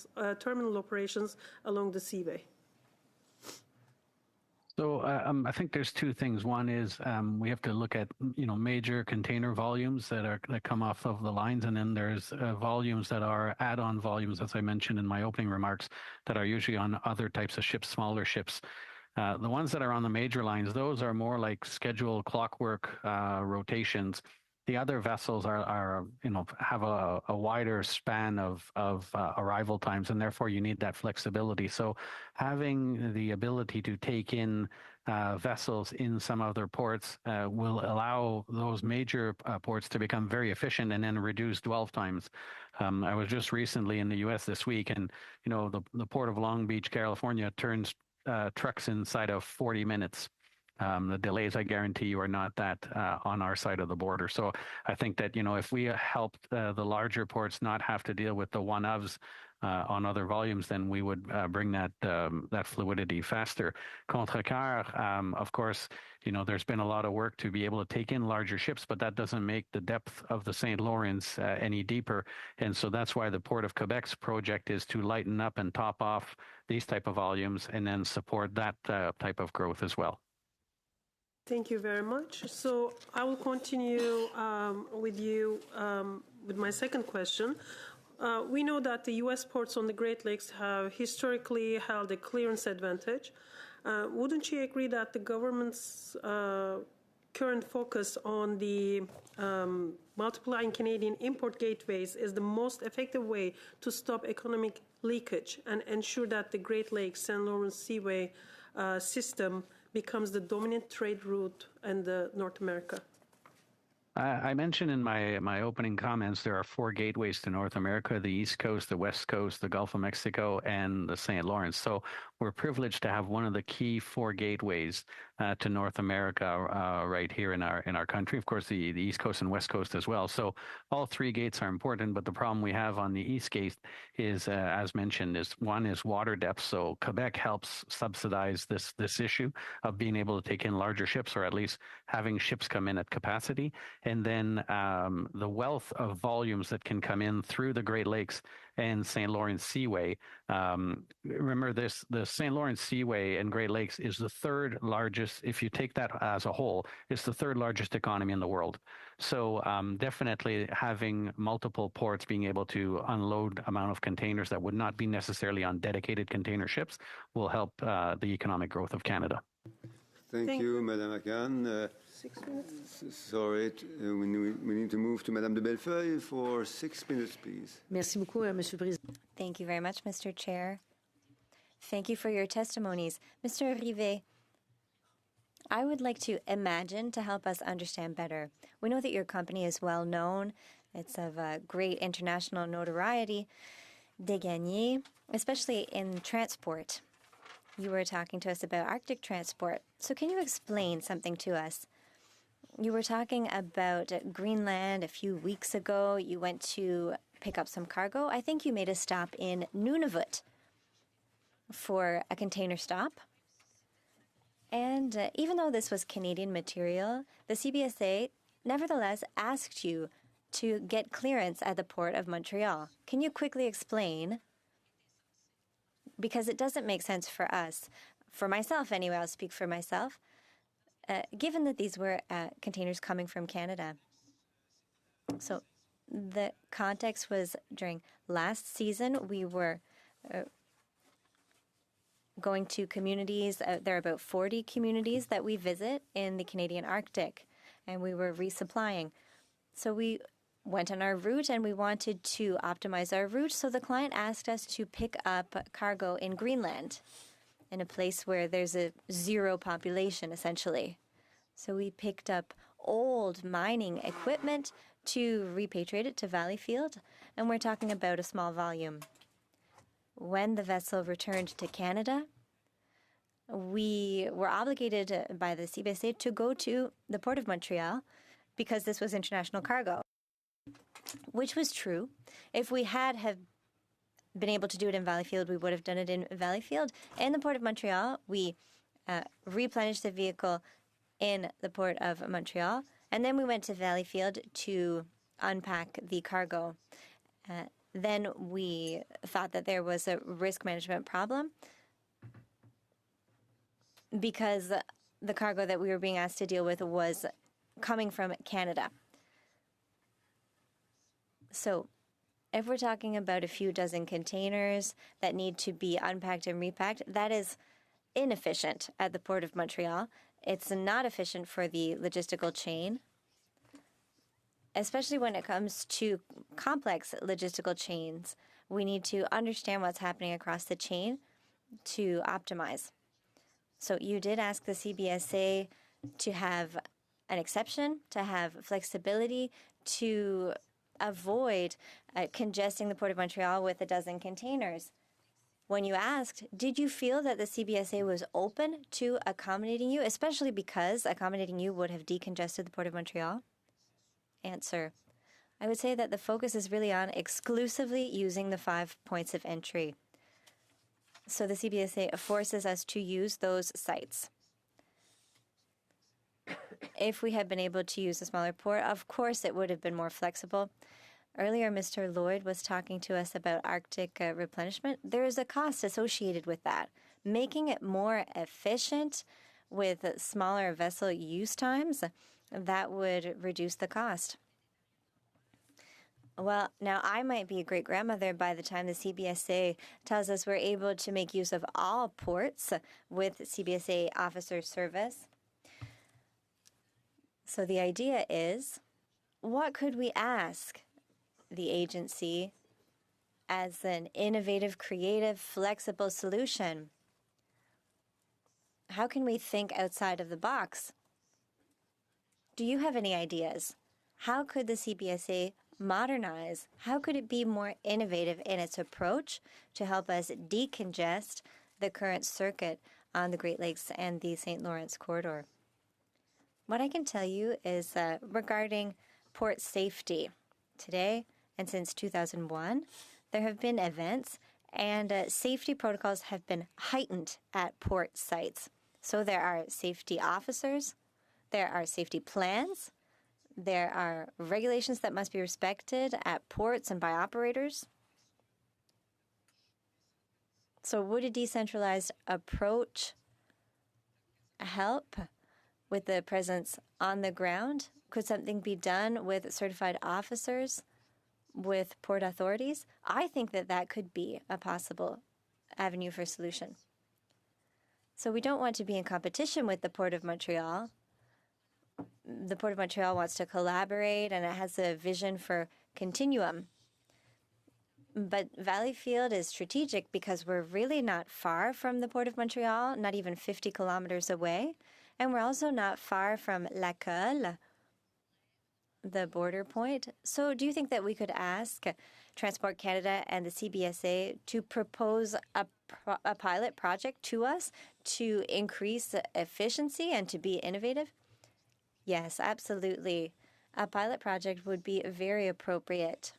operations along the seaway? So I think there's two things. One is we have to look at major container volumes that come off of the lines, and then there's volumes that are add-on volumes, as I mentioned in my opening remarks, that are usually on other types of ships, smaller ships. The ones that are on the major lines, those are more like scheduled clockwork rotations. The other vessels are have a wider span of arrival times, and therefore you need that flexibility. So having the ability to take in vessels in some other ports will allow those major ports to become very efficient and then reduce dwell times. I was just recently in the U.S. this week, and the port of Long Beach, California, turns trucks inside of 40 minutes. The delays, I guarantee you, are not that on our side of the border. So I think that, if we helped the larger ports not have to deal with the one-ofs on other volumes, then we would bring that fluidity faster. Contrecoeur, of course, there's been a lot of work to be able to take in larger ships, but that doesn't make the depth of the St. Lawrence any deeper. And so that's why the Port of Quebec's project is to lighten up and top off these type of volumes and then support that type of growth as well. Thank you very much. So I will continue with you with my second question. We know that the U.S. ports on the Great Lakes have historically held a clearance advantage. Wouldn't you agree that the government's current focus on the multiplying Canadian import gateways is the most effective way to stop economic leakage and ensure that the Great Lakes St. Lawrence Seaway system becomes the dominant trade route in North America? I mentioned in my opening comments there are 4 gateways to North America: the East Coast, the West Coast, the Gulf of Mexico, and the St. Lawrence. So we're privileged to have one of the key 4 gateways to North America right here in our country. Of course, the East Coast and West Coast as well. So all 3 gates are important, but the problem we have on the East Gate is, as mentioned, one is water depth. So Quebec helps subsidize this issue of being able to take in larger ships, or at least having ships come in at capacity. And then the wealth of volumes that can come in through the Great Lakes and St. Lawrence Seaway. Remember this, the St. Lawrence Seaway and Great Lakes is the 3rd largest, if you take that as a whole, it's the 3rd largest economy in the world. So definitely having multiple ports being able to unload amount of containers that would not be necessarily on dedicated container ships will help the economic growth of Canada. Thank you, Madame Akan. 6 minutes. Sorry, we need to move to Madame de Bellefeuille for 6 minutes, please. Merci beaucoup, Monsieur le Président. Thank you very much, Mr. Chair. Thank you for your testimonies. Mr. Rivet, I would like to imagine to help us understand better. We know that your company is well known. It's of great international notoriety, Desgagnés, especially in transport. You were talking to us about Arctic transport. So can you explain something to us? You were talking about Greenland a few weeks ago. You went to pick up some cargo. I think you made a stop in Nunavut for a container stop. And even though this was Canadian material, the CBSA nevertheless asked you to get clearance at the Port of Montreal. Can you quickly explain? Because it doesn't make sense for us. For myself, anyway, I'll speak for myself. Given that these were containers coming from Canada. So the context was during last season, we were going to communities. There are about 40 communities that we visit in the Canadian Arctic, and we were resupplying. So we went on our route, and we wanted to optimize our route. So the client asked us to pick up cargo in Greenland, in a place where there's a 0 population, essentially. So we picked up old mining equipment to repatriate it to Valleyfield, and we're talking about a small volume. When the vessel returned to Canada, we were obligated by the CBSA to go to the Port of Montreal because this was international cargo, which was true. If we had been able to do it in Valleyfield, we would have done it in Valleyfield. In the Port of Montreal, we replenished the vehicle in the Port of Montreal, and then we went to Valleyfield to unpack the cargo. Then we thought that there was a risk management problem. because the cargo that we were being asked to deal with was coming from Canada. So if we're talking about a few dozen containers that need to be unpacked and repacked, that is inefficient at the Port of Montreal. It's not efficient for the logistical chain, especially when it comes to complex logistical chains. We need to understand what's happening across the chain to optimize. So you did ask the CBSA to have an exception, to have flexibility, to avoid congesting the Port of Montreal with a dozen containers. When you asked, did you feel that the CBSA was open to accommodating you, especially because accommodating you would have decongested the Port of Montreal? Answer: I would say that the focus is really on exclusively using the 5 points of entry. So the CBSA forces us to use those sites. If we had been able to use a smaller port, of course it would have been more flexible. Earlier, Mr. Lloyd was talking to us about Arctic replenishment. There is a cost associated with that. Making it more efficient with smaller vessel use times, that would reduce the cost. Well, now I might be a great-grandmother by the time the CBSA tells us we're able to make use of all ports with CBSA officer service. So the idea is, what could we ask the agency as an innovative, creative, flexible solution? How can we think outside of the box? Do you have any ideas? How could the CBSA modernize? How could it be more innovative in its approach to help us decongest the current circuit on the Great Lakes and the St. Lawrence corridor? What I can tell you is regarding port safety. Today, and since 2001, there have been events and safety protocols have been heightened at port sites. So there are safety officers, there are safety plans, there are regulations that must be respected at ports and by operators. So would a decentralized approach help with the presence on the ground? Could something be done with certified officers, with port authorities? I think that that could be a possible avenue for solution. So we don't want to be in competition with the Port of Montreal. The Port of Montreal wants to collaborate, and it has a vision for continuum. But Valleyfield is strategic because we're really not far from the Port of Montreal, not even 50 kilometers away. And we're also not far from La Colle, the border point. So do you think that we could ask Transport Canada and the CBSA to propose a pilot project to us to increase efficiency and to be innovative? Yes, absolutely. A pilot project would be very appropriate.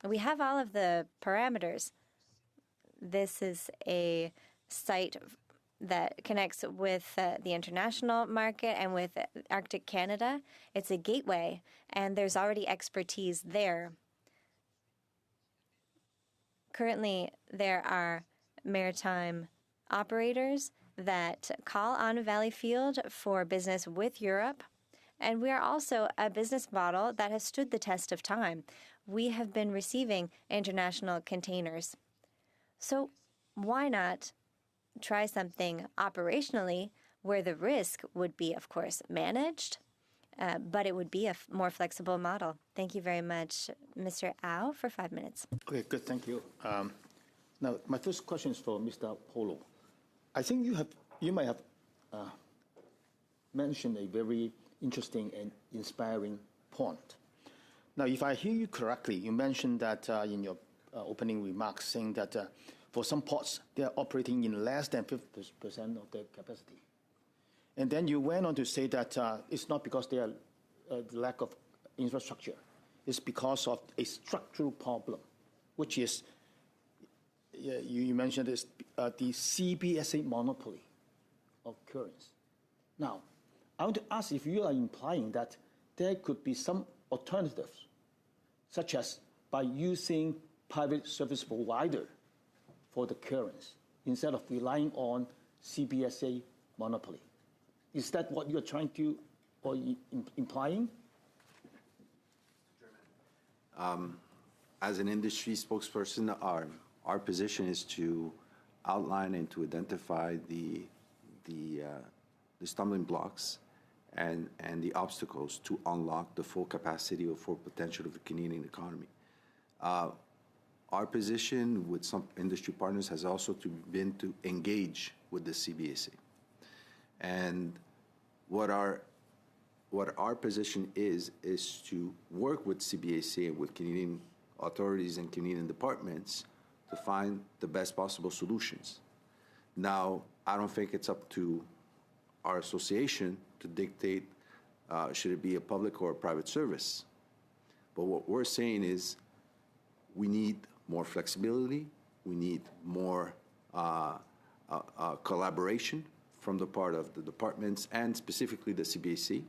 We have all of the parameters. This is a site that connects with the international market and with Arctic Canada. It's a gateway, and there's already expertise there. Currently, there are maritime operators that call on Valleyfield for business with Europe, and we are also a business model that has stood the test of time. We have been receiving international containers. So why not try something operationally where the risk would be, of course, managed, but it would be a more flexible model? Thank you very much, Mr. Au, for 5 minutes. Okay, good, thank you. Now, my first question is for Mr. Polo. I think you might have mentioned a very interesting and inspiring point. Now, if I hear you correctly, you mentioned that in your opening remarks, saying that for some ports, they are operating in less than 50% of their capacity. And then you went on to say that it's not because they are the lack of infrastructure. It's because of a structural problem, which is, you mentioned this, the CBSA monopoly of currents. Now, I want to ask if you are implying that there could be some alternatives, such as by using private service provider for the currents instead of relying on CBSA monopoly. Is that what you're trying to or implying? As an industry spokesperson, our position is to outline and to identify the stumbling blocks and the obstacles to unlock the full capacity or full potential of the Canadian economy. Our position with some industry partners has also been to engage with the CBSA. And what our position is to work with CBSA and with Canadian authorities and Canadian departments to find the best possible solutions. Now, I don't think it's up to our association to dictate should it be a public or a private service. But what we're saying is we need more flexibility, we need more collaboration from the part of the departments and specifically the CBSA.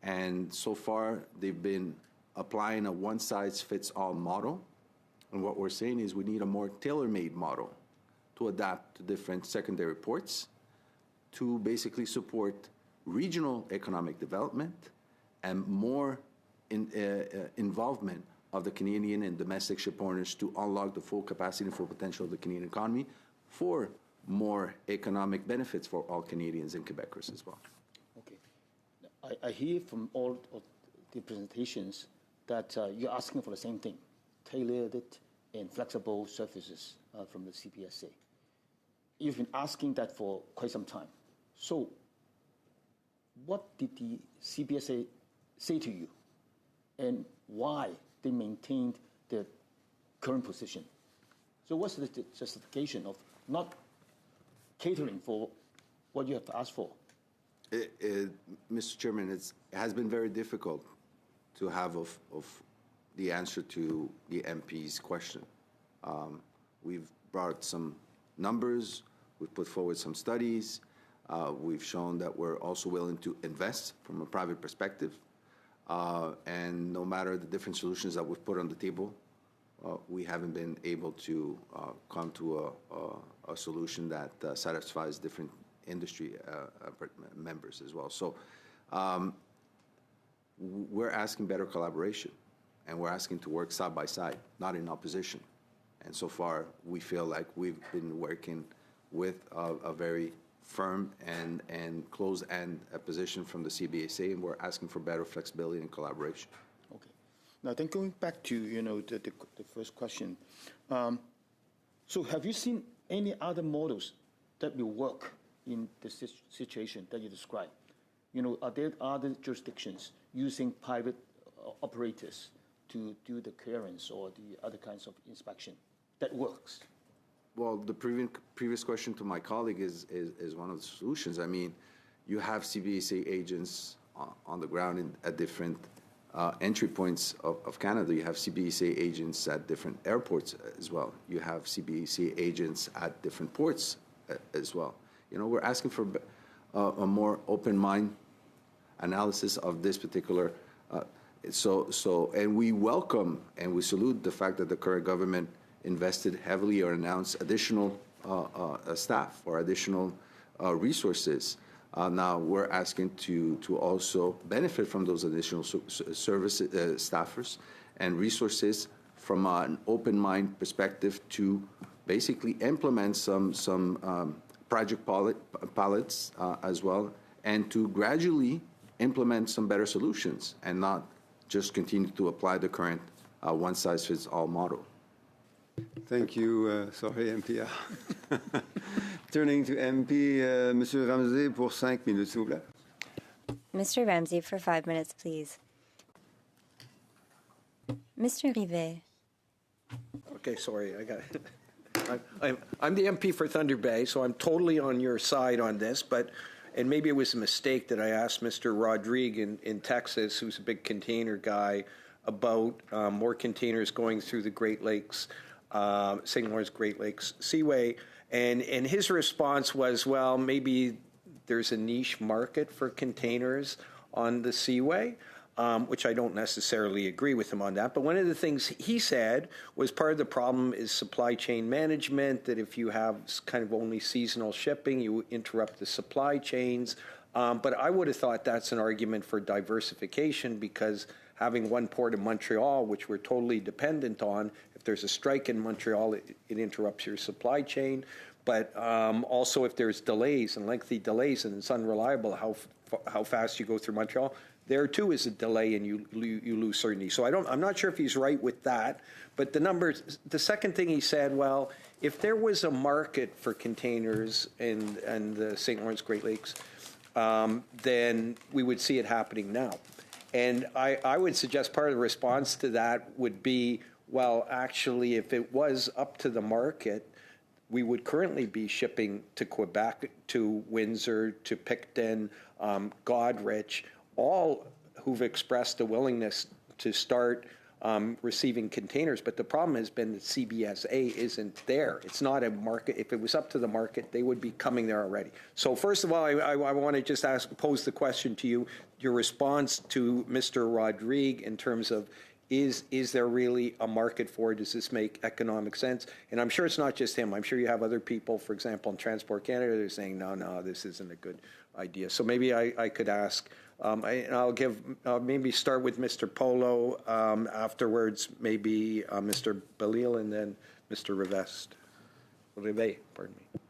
And so far, they've been applying a one-size-fits-all model. And what we're saying is we need a more tailor-made model to adapt to different secondary ports to basically support regional economic development and more involvement of the Canadian and domestic ship owners to unlock the full capacity and full potential of the Canadian economy for more economic benefits for all Canadians and Quebecers as well. Okay. I hear from all of the presentations that you're asking for the same thing, tailored and flexible services from the CBSA. You've been asking that for quite some time. So what did the CBSA say to you and why they maintained their current position? So what's the justification of not catering for what you have asked for? Mr. Chairman, it has been very difficult to have of the answer to the MP's question. We've brought some numbers, we've put forward some studies, we've shown that we're also willing to invest from a private perspective, and no matter the different solutions that we've put on the table, we haven't been able to come to a solution that satisfies different industry members as well. So we're asking better collaboration, and we're asking to work side by side, not in opposition. And so far, we feel like we've been working with a very firm and closed-end position from the CBSA, and we're asking for better flexibility and collaboration. Okay. Now, then going back to the first question, so have you seen any other models that will work in the situation that you described? Are there other jurisdictions using private operators to do the clearance or the other kinds of inspection that works? Well, the previous question to my colleague is one of the solutions. I mean, you have CBSA agents on the ground at different entry points of Canada. You have CBSA agents at different airports as well. You have CBSA agents at different ports as well. We're asking for a more open mind analysis of this particular. And we welcome and we salute the fact that the current government invested heavily or announced additional staff or additional resources. Now we're asking to also benefit from those additional staffers and resources from an open mind perspective to basically implement some project pilots as well, and to gradually implement some better solutions and not just continue to apply the current one-size-fits-all model. Thank you, sorry, MP. Turning to MP, Monsieur Ramsey, pour 5 minutes, s'il vous plaît. Mr. Ramsey, for 5 minutes, please. Mr. Rivet. Okay, sorry, I got it. I'm the MP for Thunder Bay, so I'm totally on your side on this, and maybe it was a mistake that I asked Mr. Rodrigue in Texas, who's a big container guy, about more containers going through the Great Lakes, St. Lawrence Great Lakes Seaway, and his response was, well, maybe there's a niche market for containers on the Seaway. which I don't necessarily agree with him on that. But one of the things he said was part of the problem is supply chain management, that if you have kind of only seasonal shipping, you interrupt the supply chains. But I would have thought that's an argument for diversification, because having one port in Montreal, which we're totally dependent on, if there's a strike in Montreal, it interrupts your supply chain. But also if there's delays and lengthy delays and it's unreliable how fast you go through Montreal, there too is a delay and you lose certainty. So I'm not sure if he's right with that. But the second thing he said, well, if there was a market for containers in the St. Lawrence Great Lakes, then we would see it happening now. And I would suggest part of the response to that would be, well, actually, if it was up to the market, we would currently be shipping to Quebec, to Windsor, to Picton, Goderich, all who've expressed a willingness to start receiving containers. But the problem has been that CBSA isn't there. It's not a market. If it was up to the market, they would be coming there already. So first of all, I want to just pose the question to you, your response to Mr. Rodrigue in terms of, is there really a market for it? Does this make economic sense? And I'm sure it's not just him. I'm sure you have other people, for example, in Transport Canada, they're saying, no, this isn't a good idea. So maybe I could ask, I'll maybe start with Mr. Polo, afterwards maybe Mr. Belil, and then Mr. Rivet, pardon me.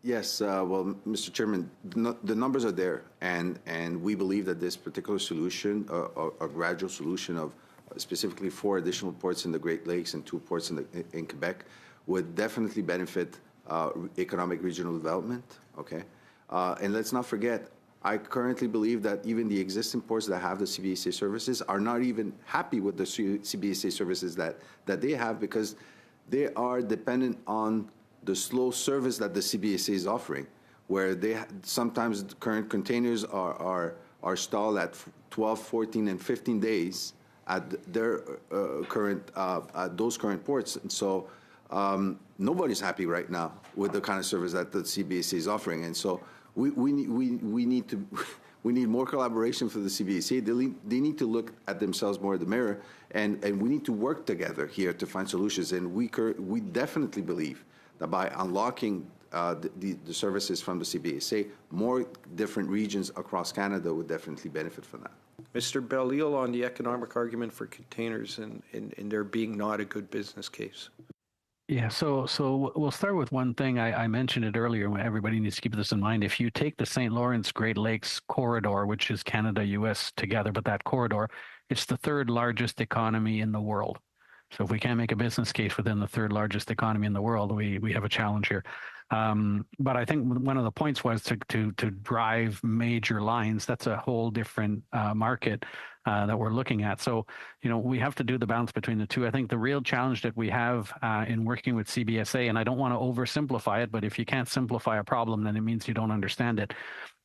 Yes, well, Mr. Chairman, the numbers are there, and we believe that this particular solution, a gradual solution of specifically 4 additional ports in the Great Lakes and 2 ports in Quebec, would definitely benefit economic regional development. Okay, and let's not forget, I currently believe that even the existing ports that have the CBSA services are not even happy with the CBSA services that they have, because they are dependent on the slow service that the CBSA is offering, where sometimes the current containers are stalled at 12, 14, and 15 days at their those current ports. And so nobody's happy right now with the kind of service that the CBSA is offering. And so we need more collaboration for the CBSA. They need to look at themselves more in the mirror, and we need to work together here to find solutions. And we definitely believe that by unlocking the services from the CBSA, more different regions across Canada would definitely benefit from that. Mr. Belil, on the economic argument for containers and there being not a good business case. Yeah, so we'll start with one thing. I mentioned it earlier, when everybody needs to keep this in mind. If you take the St. Lawrence Great Lakes corridor, which is Canada, US together, but that corridor, it's the 3rd largest economy in the world. So if we can't make a business case within the 3rd largest economy in the world, we have a challenge here. But I think one of the points was to drive major lines. That's a whole different market that we're looking at. So, we have to do the balance between the two. I think the real challenge that we have in working with CBSA, and I don't want to oversimplify it, but if you can't simplify a problem, then it means you don't understand it.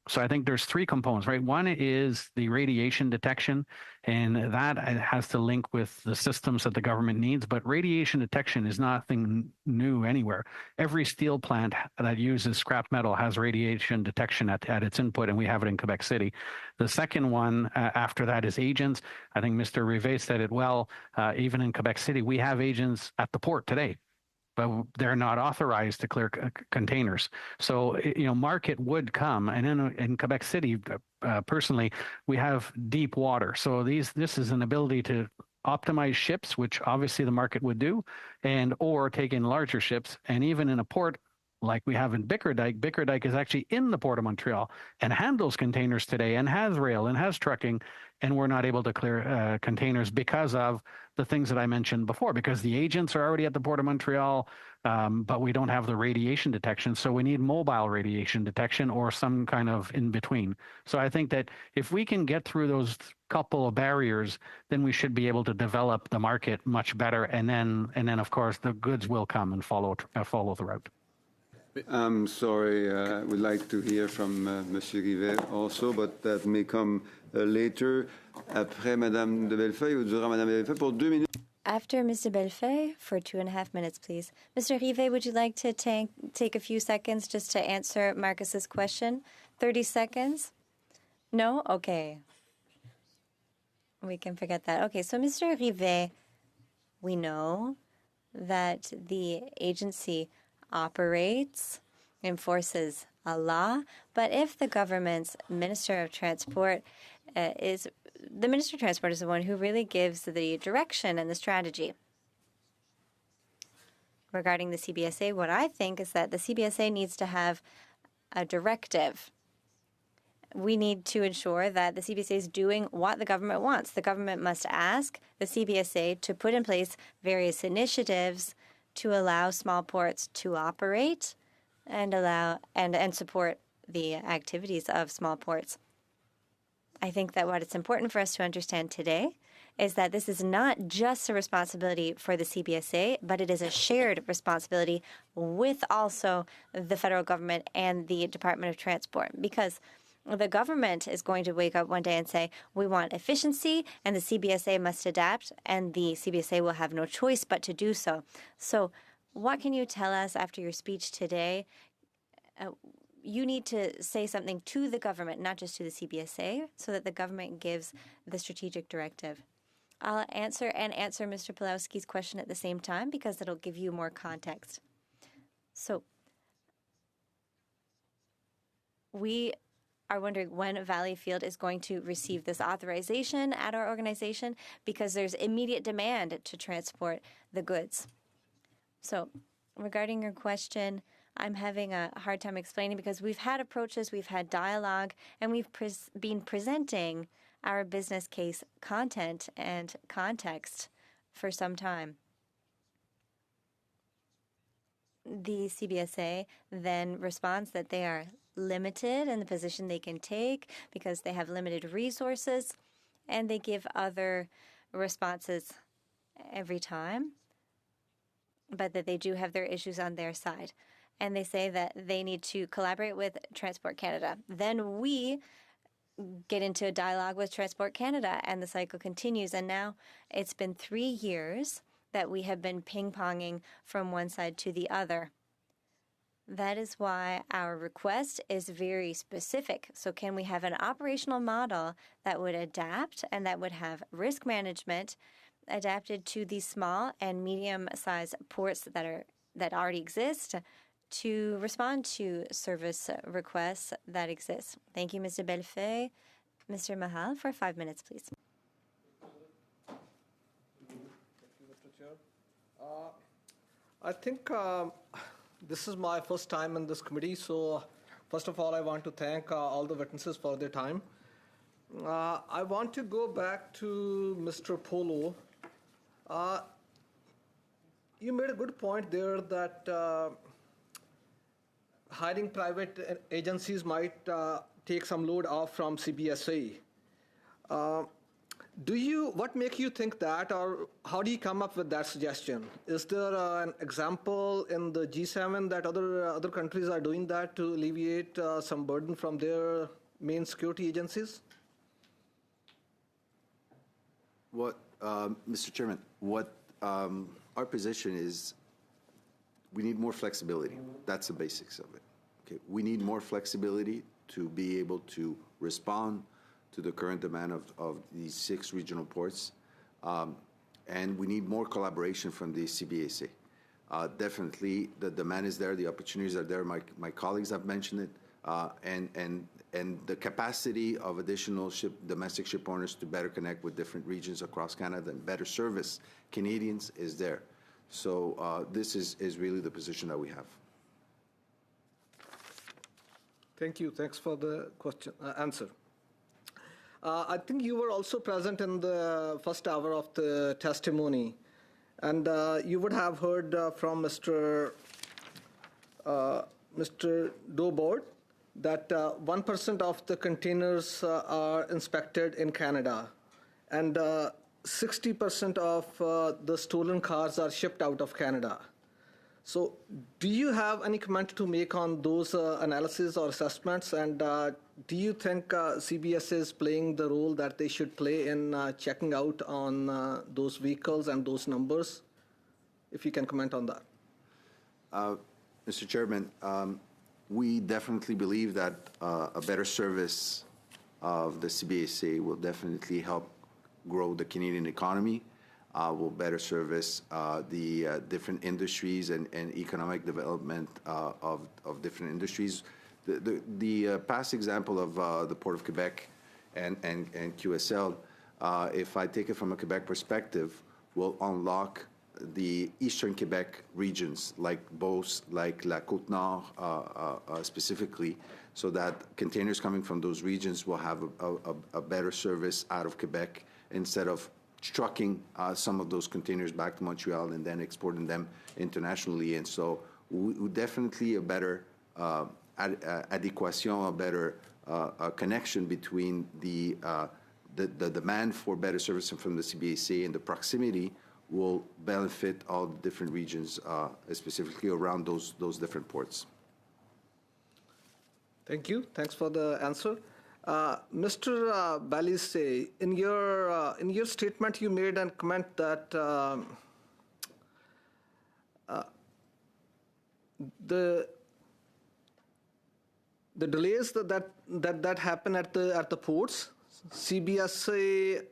So I think there's 3 components, right? One is the radiation detection, and that has to link with the systems that the government needs. But radiation detection is nothing new anywhere. Every steel plant that uses scrap metal has radiation detection at its input, and we have it in Quebec City. The second one after that is agents. I think Mr. Rivet said it well. Even in Quebec City, we have agents at the port today, but they're not authorized to clear containers. So, market would come. And in Quebec City, personally, we have deep water. So this is an ability to optimize ships, which obviously the market would do, or take in larger ships. And even in a port like we have in Bickerdike is actually in the Port of Montreal and handles containers today and has rail and has trucking, and we're not able to clear containers because of the things that I mentioned before, because the agents are already at the Port of Montreal, but we don't have the radiation detection. So we need mobile radiation detection or some kind of in between. So I think that if we can get through those couple of barriers, then we should be able to develop the market much better. And then of course, the goods will come and follow the route. I'm sorry, I would like to hear from Monsieur Rivet also, but that may come later. Après Madame de Bellefeuille, vous aurez Madame de Bellefeuille pour 2 minutes. After Mr. Bellefeuille, for 2.5 minutes, please. Mr. Rivet, would you like to take a few seconds just to answer Marcus's question? 30 seconds? No? Okay. We can forget that. Okay, so Mr. Rivet, we know that the agency operates, enforces a law, but if the government's Minister of Transport is the Minister of Transport is the one who really gives the direction and the strategy. Regarding the CBSA, what I think is that the CBSA needs to have a directive. We need to ensure that the CBSA is doing what the government wants. The government must ask the CBSA to put in place various initiatives to allow small ports to operate and allow and support the activities of small ports. I think that what it's important for us to understand today is that this is not just a responsibility for the CBSA, but it is a shared responsibility with also the federal government and the Department of Transport, because the government is going to wake up one day and say, we want efficiency, and the CBSA must adapt, and the CBSA will have no choice but to do so. So what can you tell us after your speech today? You need to say something to the government, not just to the CBSA, so that the government gives the strategic directive. I'll answer Mr. Pulowski's question at the same time because it'll give you more context. So we are wondering when Valleyfield is going to receive this authorization at our organization because there's immediate demand to transport the goods. So regarding your question, I'm having a hard time explaining because we've had approaches, we've had dialogue, and we've been presenting our business case content and context for some time. The CBSA then responds that they are limited in the position they can take because they have limited resources, and they give other responses every time, but that they do have their issues on their side. And they say that they need to collaborate with Transport Canada. Then we get into a dialogue with Transport Canada, and the cycle continues. And now it's been 3 years that we have been ping-ponging from one side to the other. That is why our request is very specific. So can we have an operational model that would adapt and that would have risk management adapted to these small and medium-sized ports that already exist to respond to service requests that exist? Thank you, Mr. Bellefeuille. Mr. Mahal, for 5 minutes, please. Thank you, Mr. Chair. I think this is my first time in this committee, so first of all, I want to thank all the witnesses for their time. I want to go back to Mr. Polo. You made a good point there that hiring private agencies might take some load off from CBSA. What makes you think that, or how do you come up with that suggestion? Is there an example in the G7 that other countries are doing that to alleviate some burden from their main security agencies? Mr. Chairman, our position is we need more flexibility. That's the basics of it. Okay, we need more flexibility to be able to respond to the current demand of these 6 regional ports, and we need more collaboration from the CBSA. Definitely, the demand is there, the opportunities are there. My colleagues have mentioned it, and the capacity of additional domestic ship owners to better connect with different regions across Canada and better service Canadians is there. So this is really the position that we have. Thank you. Thanks for the answer. I think you were also present in the first hour of the testimony, and you would have heard from Mr. Dobord that 1% of the containers are inspected in Canada, and 60% of the stolen cars are shipped out of Canada. So do you have any comment to make on those analysis or assessments, and do you think CBSA is playing the role that they should play in checking out on those vehicles and those numbers? If you can comment on that. Mr. Chairman, we definitely believe that a better service of the CBSA will definitely help grow the Canadian economy, will better service the different industries and economic development of different industries. The past example of the Port of Quebec and QSL, if I take it from a Quebec perspective, will unlock the eastern Quebec regions, like Beauce, like La Côte-Nord specifically, so that containers coming from those regions will have a better service out of Quebec instead of trucking some of those containers back to Montreal and then exporting them internationally. And so definitely a better adéquation, a better connection between the demand for better service from the CBAC and the proximity will benefit all the different regions, specifically around those different ports. Thank you. Thanks for the answer. Mr. Balise, in your statement, you made a comment that the delays that happen at the ports, CBSA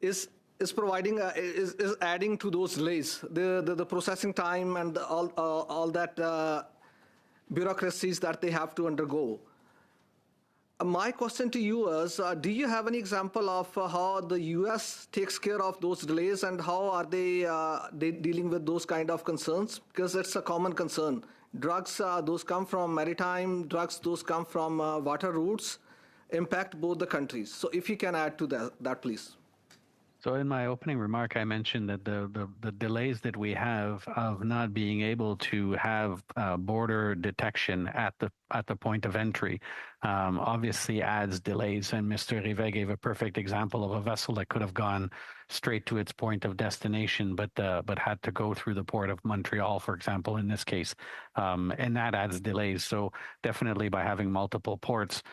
is providing is adding to those delays, the processing time and all that bureaucracies that they have to undergo. My question to you is, do you have any example of how the U.S. takes care of those delays, and how are they dealing with those kind of concerns? Because it's a common concern. Drugs, those come from maritime, drugs, those come from water routes, impact both the countries. So if you can add to that please. So in my opening remark, I mentioned that the delays that we have of not being able to have border detection at the point of entry obviously adds delays. And Mr. Rivet gave a perfect example of a vessel that could have gone straight to its point of destination, but had to go through the port of Montreal, for example, in this case, and that adds delays. So definitely by having multiple ports,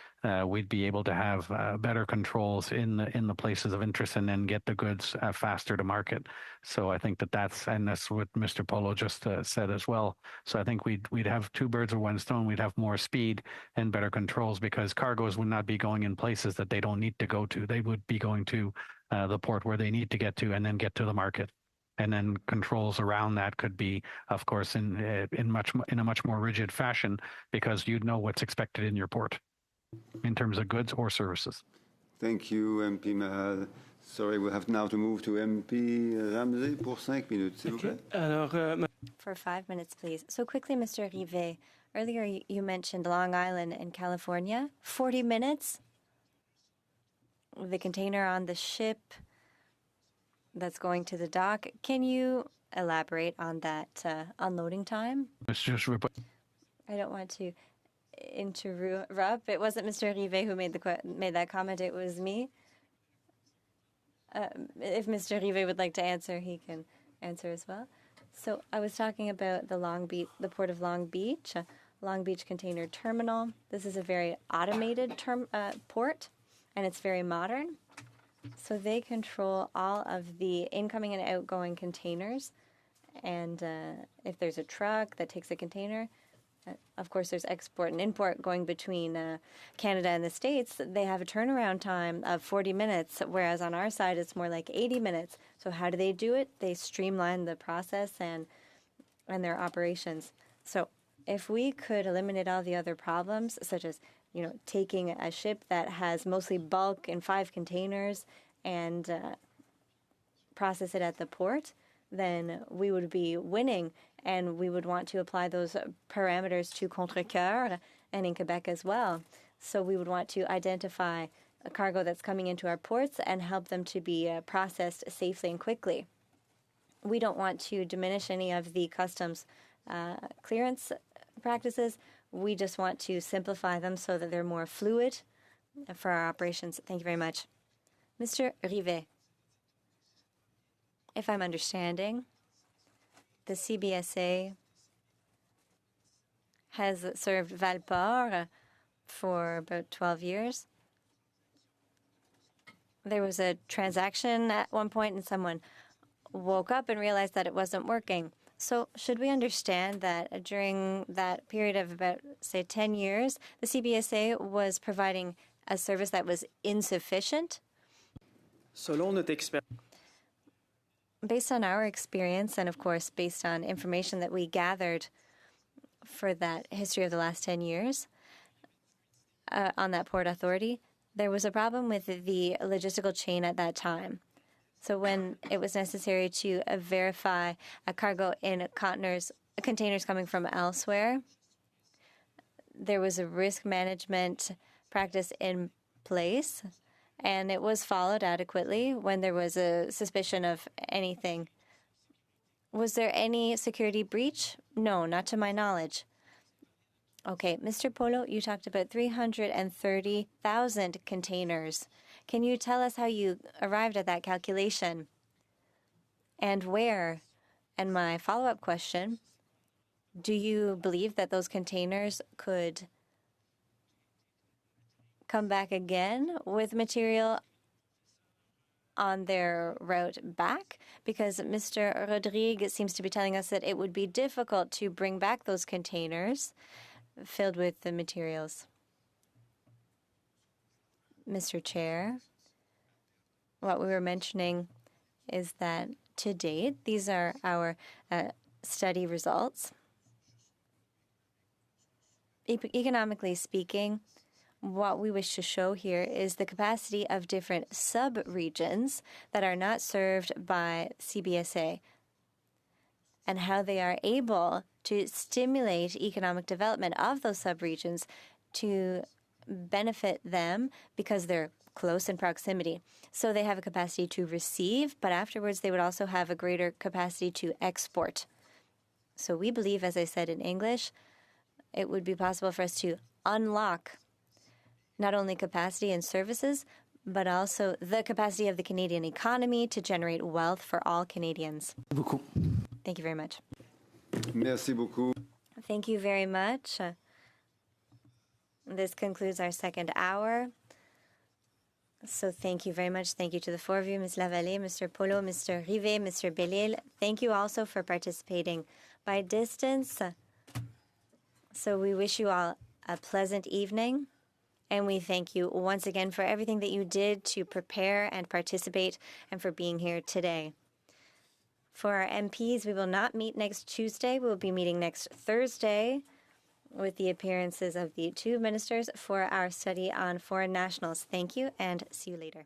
we'd be able to have better controls in the places of interest and then get the goods faster to market. So I think that's what Mr. Polo just said as well. So I think we'd have two birds with one stone. We'd have more speed and better controls, because cargoes would not be going in places that they don't need to go to. They would be going to the port where they need to get to and then get to the market. And then controls around that could be, of course, in a much more rigid fashion, because you'd know what's expected in your port in terms of goods or services. Thank you, MP Mahal. Sorry, we have now to move to MP Ramsey pour 5 minutes, s'il vous plaît. For 5 minutes, please. So quickly, Mr. Rivet, earlier you mentioned Long Island in California. 40 minutes? The container on the ship that's going to the dock. Can you elaborate on that unloading time? I don't want to interrupt. It wasn't Mr. Rivet who made that comment. It was me. If Mr. Rivet would like to answer, he can answer as well. So I was talking about the Port of Long Beach Container Terminal. This is a very automated port, and it's very modern. So they control all of the incoming and outgoing containers. And if there's a truck that takes a container, of course, there's export and import going between Canada and the States. They have a turnaround time of 40 minutes, whereas on our side, it's more like 80 minutes. So how do they do it? They streamline the process and their operations. So if we could eliminate all the other problems, such as taking a ship that has mostly bulk in 5 containers and process it at the port, then we would be winning, and we would want to apply those parameters to Contrecoeur and in Quebec as well. So we would want to identify a cargo that's coming into our ports and help them to be processed safely and quickly. We don't want to diminish any of the customs clearance practices. We just want to simplify them so that they're more fluid for our operations. Thank you very much. Mr. Rivet, if I'm understanding, the CBSA has served Valport for about 12 years. There was a transaction at one point, and someone woke up and realized that it wasn't working. So should we understand that during that period of about, say, 10 years, the CBSA was providing a service that was insufficient? Selon notre expérience, Based on our experience, and of course, based on information that we gathered for that history of the last 10 years on that Port Authority, there was a problem with the logistical chain at that time. So when it was necessary to verify a cargo in containers coming from elsewhere, there was a risk management practice in place, and it was followed adequately when there was a suspicion of anything. Was there any security breach? No, not to my knowledge. Okay, Mr. Polo, you talked about 330,000 containers. Can you tell us how you arrived at that calculation? And where? And my follow-up question, do you believe that those containers could come back again with material on their route back? Because Mr. Rodrigue seems to be telling us that it would be difficult to bring back those containers filled with the materials. Mr. Chair, what we were mentioning is that to date, these are our study results. Economically speaking, what we wish to show here is the capacity of different sub-regions that are not served by CBSA and how they are able to stimulate economic development of those sub-regions to benefit them because they're close in proximity. So they have a capacity to receive, but afterwards they would also have a greater capacity to export. So we believe, as I said in English, it would be possible for us to unlock not only capacity and services, but also the capacity of the Canadian economy to generate wealth for all Canadians. Thank you very much. Merci beaucoup. Thank you very much. This concludes our second hour. So thank you very much. Thank you to the four of you, Ms. Lavallée, Mr. Polo, Mr. Rivet, Mr. Bellil. Thank you also for participating by distance. So we wish you all a pleasant evening. And we thank you once again for everything that you did to prepare and participate and for being here today. For our MPs, we will not meet next Tuesday. We will be meeting next Thursday with the appearances of the two ministers for our study on foreign nationals. Thank you and see you later.